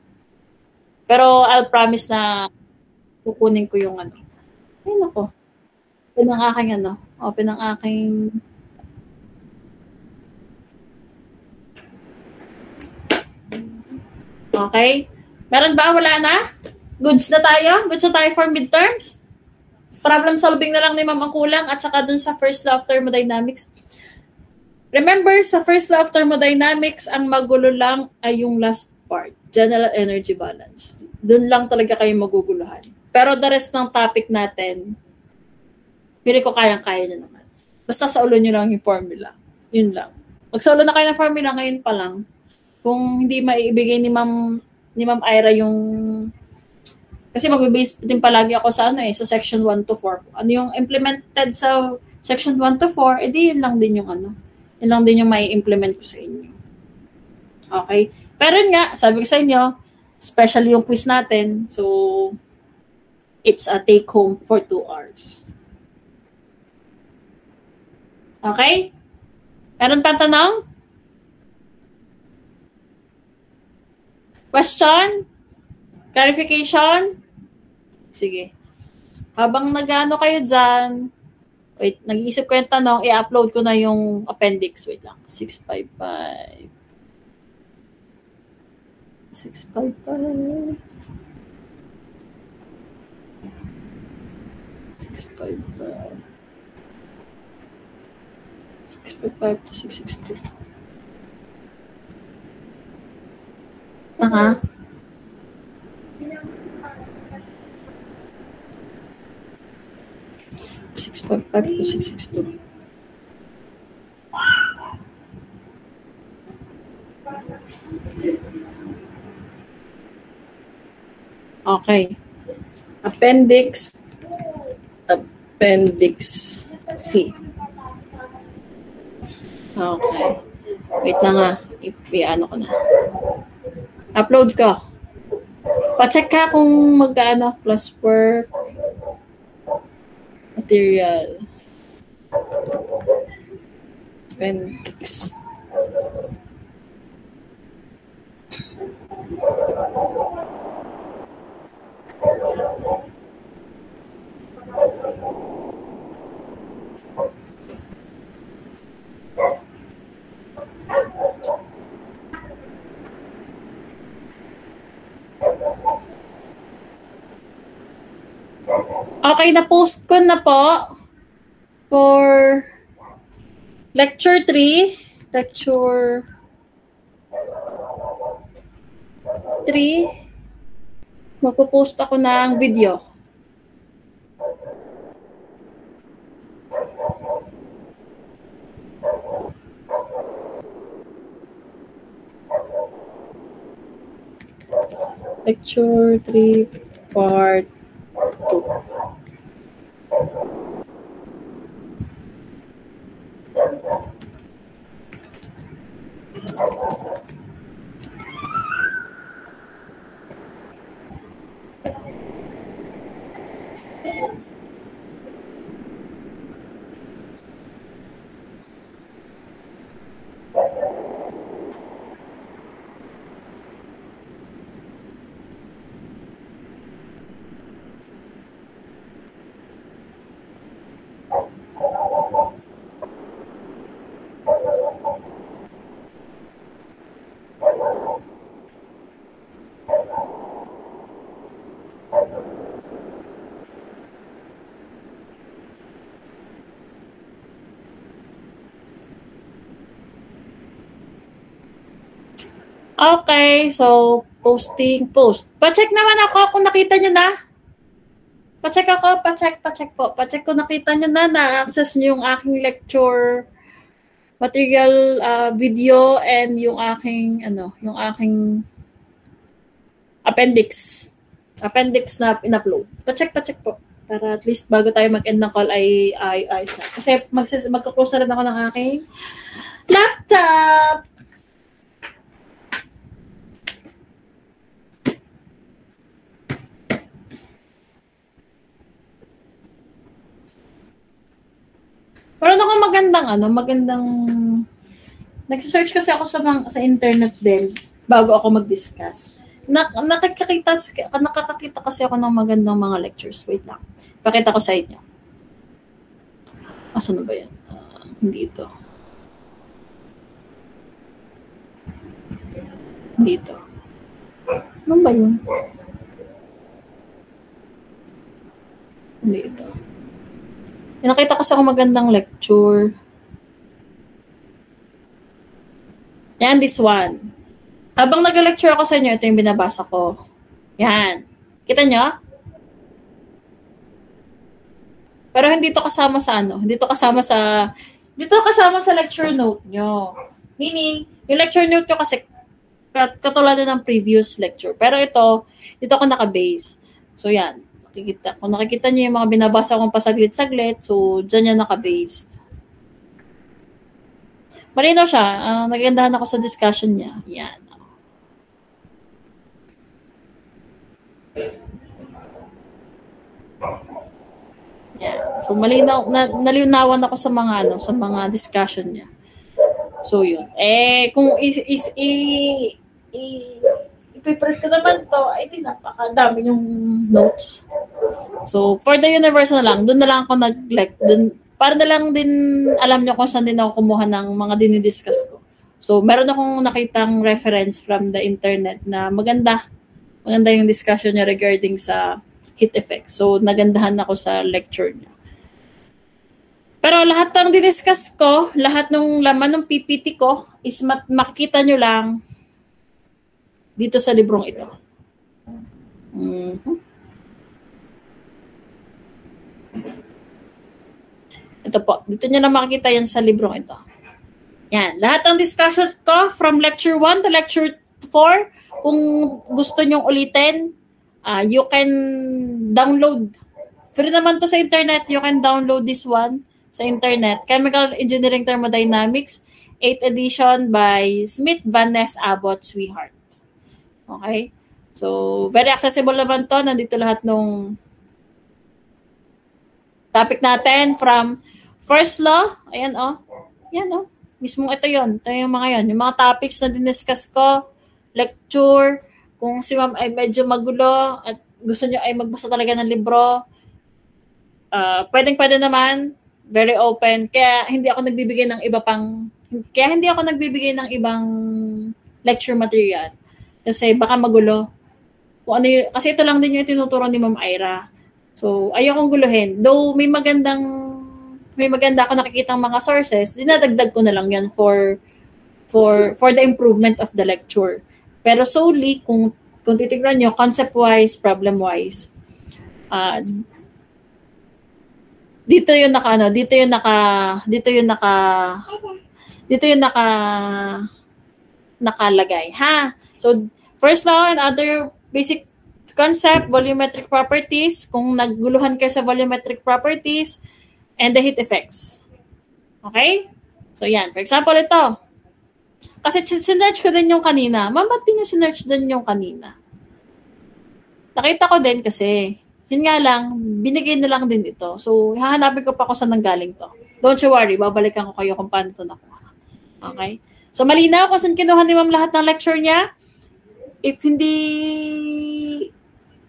Pero I'll promise na kukunin ko yung Ay, nako. Open ang aking Open ang aking Okay? Meron ba? Wala na? Goods na tayo? Goods na tayo for midterms? Problem solving na lang ni Ma'am ang kulang at saka dun sa first law of thermodynamics. Remember, sa first law of thermodynamics, ang magulo lang ay yung last part, general energy balance. Dun lang talaga kayo maguguluhan. Pero the rest ng topic natin, pili ko kayang-kaya nyo naman. Basta sa ulo nyo lang yung formula. Yun lang. Magsa ulo na kayo ng formula ngayon pa lang. Kung hindi maibigay ni Ma'am Ira yung kasi magbe-base din palagi ako sa sa section 1 to 4. Ano yung implemented sa section 1 to 4, edi yun lang din yung Yun lang din yung mai-implement ko sa inyo. Okay? Pero nga, sabi ko sa inyo, especially yung quiz natin, so it's a take home for 2 hours. Okay? Meron pa tanong? Question? Clarification? Sige. Habang nag-ano kayo dyan, wait, nag-iisip ko yung tanong, i-upload ko na yung appendix. Wait lang. 655. 655. 655. 655 to 662. Aha. $6.5 to $6.62. Okay. Appendix C. Okay. Wait lang i-ano ko na. Upload ko. Pa-check ka kung magkano plus work. Material. Appendix. Okay, na-post ko na po for lecture 3. Lecture 3. Magpo-post ako ng video. Lecture 3 part 2. Okay, so post. Pa-check naman ako kung nakita nyo na. Pa-check po. Pa-check ko nakita nyo na na-access nyo yung aking lecture material video and yung aking appendix na in-upload. Pa-check po. Para at least bago tayo mag-end ng call ay ayos na. Kasi magka-close na rin ako ng aking laptop. Pero ako magandang nagse-search kasi ako sa internet din bago ako mag-discuss. Nakakakita kasi ako ng magandang mga lectures. Wait lang. Pakita ko sa inyo. Asan na ba yan? Hindi ito. Hindi ito. Ano ba yun? Hindi ito. Nakita kasi ako magandang lecture. Yan, this one. Habang nag-lecture ako sa inyo, ito yung binabasa ko. Yan. Kita nyo? Pero hindi to kasama sa Hindi to kasama sa lecture note nyo. Meaning, yung lecture note nyo kasi katulad ng previous lecture. Pero dito ako naka-base. So yan. Kung nakikita niyo yung mga binabasa kong pasaglit-saglit, so dyan yan naka-based. Malinaw siya. Nagandahan ako sa discussion niya. Yan. Yan. So nalinawan ako sa mga discussion niya. So yun. Kung i-prepare ko naman to, ay di napakadami yung notes. So, for the universe na lang, doon na lang ako para na lang din alam nyo kung saan din ako kumuha ng mga dinidiscuss ko. So, meron akong nakitang reference from the internet na maganda yung discussion niya regarding sa heat effect. So, nagandahan ako sa lecture niya. Pero lahat ng didiscuss ko, lahat ng laman ng PPT ko is makikita nyo lang dito sa librong ito. Ito po. Dito nyo na makikita yan sa librong ito. Yan. Lahat ng discussion ko from lecture 1 to lecture 4, kung gusto nyong ulitin, you can download. Free naman to sa internet. You can download this one sa internet. Chemical Engineering Thermodynamics, 8th edition by Smith, Van Ness, Abbott, Swihart. Okay? So, very accessible naman to. Nandito lahat ng topic natin from first law. Ayan, Yan, mismong ito yon. Ito yung mga yon. Yung mga topics na diniscuss ko, lecture, kung si ma'am ay medyo magulo at gusto nyo ay magbasa talaga ng libro, pwede naman, very open. Kaya hindi ako nagbibigay ng ibang lecture material. Kasi baka magulo. Kasi ito lang din yung tinuturo ni Ma'am Ira. So, ayokong guluhin. Though may maganda ako nakikitang mga sources, dinadagdag ko na lang yan for the improvement of the lecture. Pero solely, kung titignan nyo, concept-wise, problem-wise, dito yung nakalagay, ha? So, first law and other basic concept, volumetric properties, kung nagguluhan kayo sa volumetric properties, and the heat effects. Okay? So, yan. For example, ito. Kasi sinerch ko din yung kanina. Ma'am, ba't din yung sinerch din yung kanina? Nakita ko din kasi, yun nga lang, binigay na lang din ito. So, hahanapin ko pa kung saan nanggaling to. Don't you worry, babalikan ko kayo kung paano ito nakuha. Okay? So, malinaw kung saan kinuha ni ma'am lahat ng lecture niya. If hindi,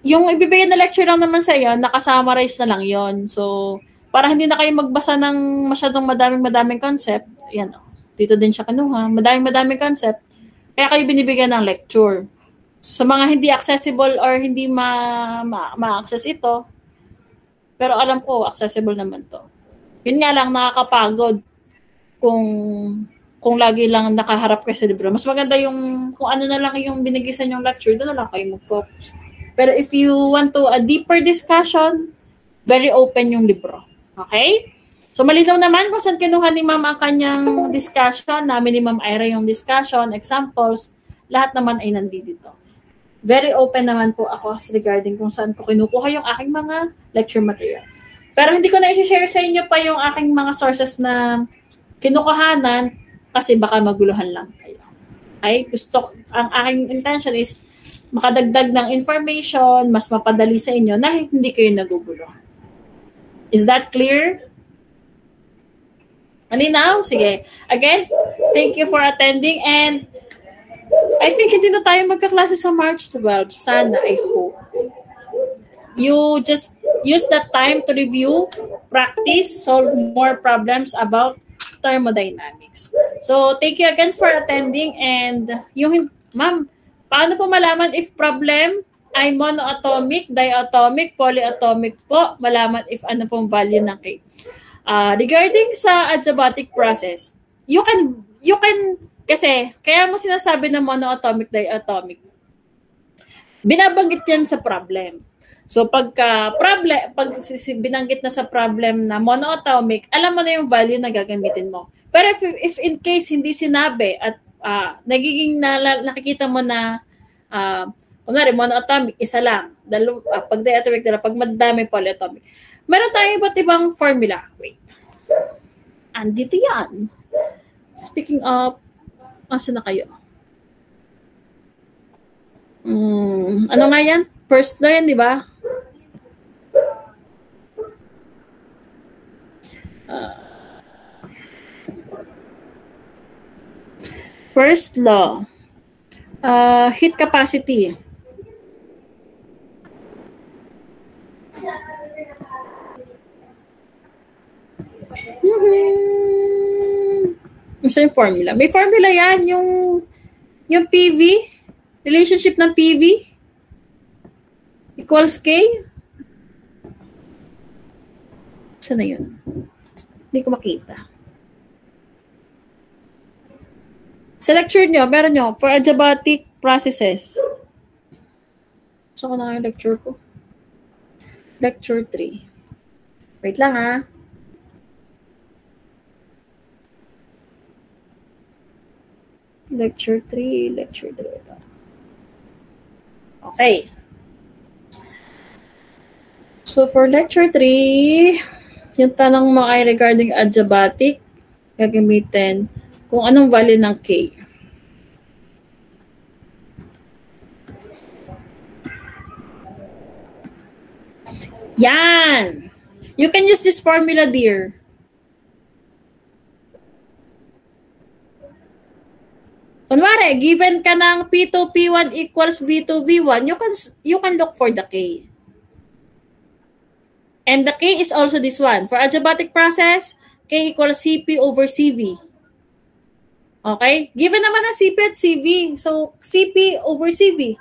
yung ibibigay na lecture lang naman sa iyo, nakasummarize na lang yon. So, para hindi na kayo magbasa ng masyadong madaming concept, yan o. Dito din siya kinuha. Madaming concept. Kaya kayo binibigyan ng lecture. So, sa mga hindi accessible or hindi ma-access ito, pero alam ko, accessible naman to. Yun nga lang, nakakapagod kung lagi lang nakaharap kayo sa libro. Mas maganda yung, kung ano na lang yung binigay sa inyong lecture, doon na lang kayo mag-focus. Pero if you want to a deeper discussion, very open yung libro. Okay? So, malinaw naman kung saan kinuha ni Ma'am ang kanyang discussion, namin ni Ma'am Ira yung discussion, examples, lahat naman ay nandito. Very open naman po ako regarding kung saan ko kinukuha yung aking mga lecture material. Pero hindi ko na i-share sa inyo pa yung aking mga sources na kinukuhanan kasi baka maguluhan lang kayo. Ay, ang aking intention is makadagdag ng information, mas mapadali sa inyo na hindi kayo naguguluhan. Is that clear? Malinaw? Sige. Again, thank you for attending and I think hindi na tayo magkaklase sa March 12. Sana, I hope. You just use that time to review, practice, solve more problems about thermodynamics. So, thank you again for attending and ma'am, paano po malaman if problem ay monoatomic, diatomic, polyatomic po? Malaman if ano pong value ng K. Regarding sa adiabatic process, you can kasi kaya mo sinasabi na monoatomic, diatomic. Binabanggit yan sa problem. So pag binanggit na sa problem na monoatomic, alam mo na yung value na gagamitin mo. Pero if in case hindi sinabi at nagiging nakikita mo na kunwari monoatomic, isa lang. Pag diatomic, pag madami polyatomic. Meron tayong iba't ibang formula. Wait. Andito yan. Speaking of, asa na kayo? Ano nga yan? First law yan, di ba? First law. Heat capacity. Isa yung formula. May formula yan, yung PV, relationship ng PV equals K. Saan na yun? Hindi ko makita. Sa lecture nyo, meron nyo, for adiabatic processes. Saan ko na yung lecture ko? Lecture 3. Wait lang ha. Lecture 3. Okay. So, for lecture 3, yung tanong mo ay regarding adiabatic, gagamitin kung anong value ng K. Yan! You can use this formula, dear. Kunwari, given ka ng P2, P1 equals B2, V1, you can look for the K. And the K is also this one. For adiabatic process, K equals CP over CV. Okay? Given naman ang CP at CV. So, CP over CV.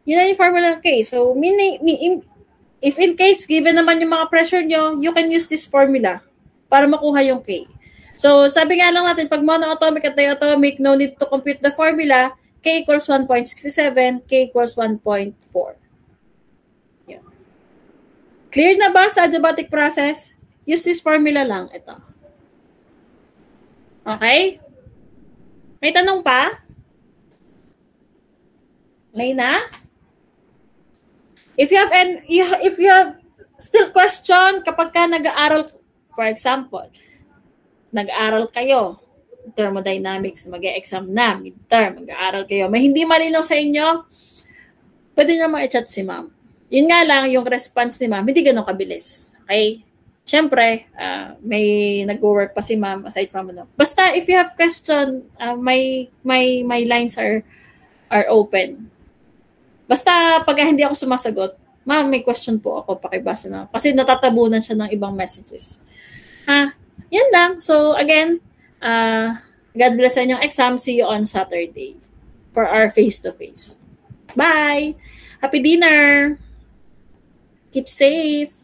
Yun na yung formula ng K. So, if in case, given naman yung mga pressure nyo, you can use this formula para makuha yung K. So, sabi nga lang natin, pag monoatomic at diatomic, no need to compute the formula, K equals 1.67, K equals 1.4. Yeah. Clear na ba sa adiabatic process? Use this formula lang. Ito. Okay? May tanong pa? Lena? If you have still question kapag ka nag-aaral, for example, nag-aaral kayo, thermodynamics, mag-e-exam na, midterm, mag-aaral kayo, may hindi malinaw sa inyo, pwede nyo ma-chat si ma'am. Yun nga lang, yung response ni ma'am, hindi ganun kabilis. Okay? Siyempre, may nag-work pa si ma'am aside from ano. Basta if you have question, my lines are open. Basta pag hindi ako sumasagot, ma'am, may question po ako, pakibasa na. Kasi natatabunan siya ng ibang messages. Yan lang. So again, God bless sa inyong exam. See you on Saturday for our face-to-face. Bye! Happy dinner! Keep safe!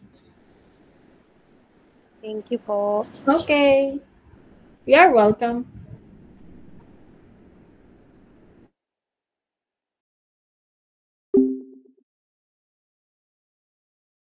Thank you po. Okay. You are welcome.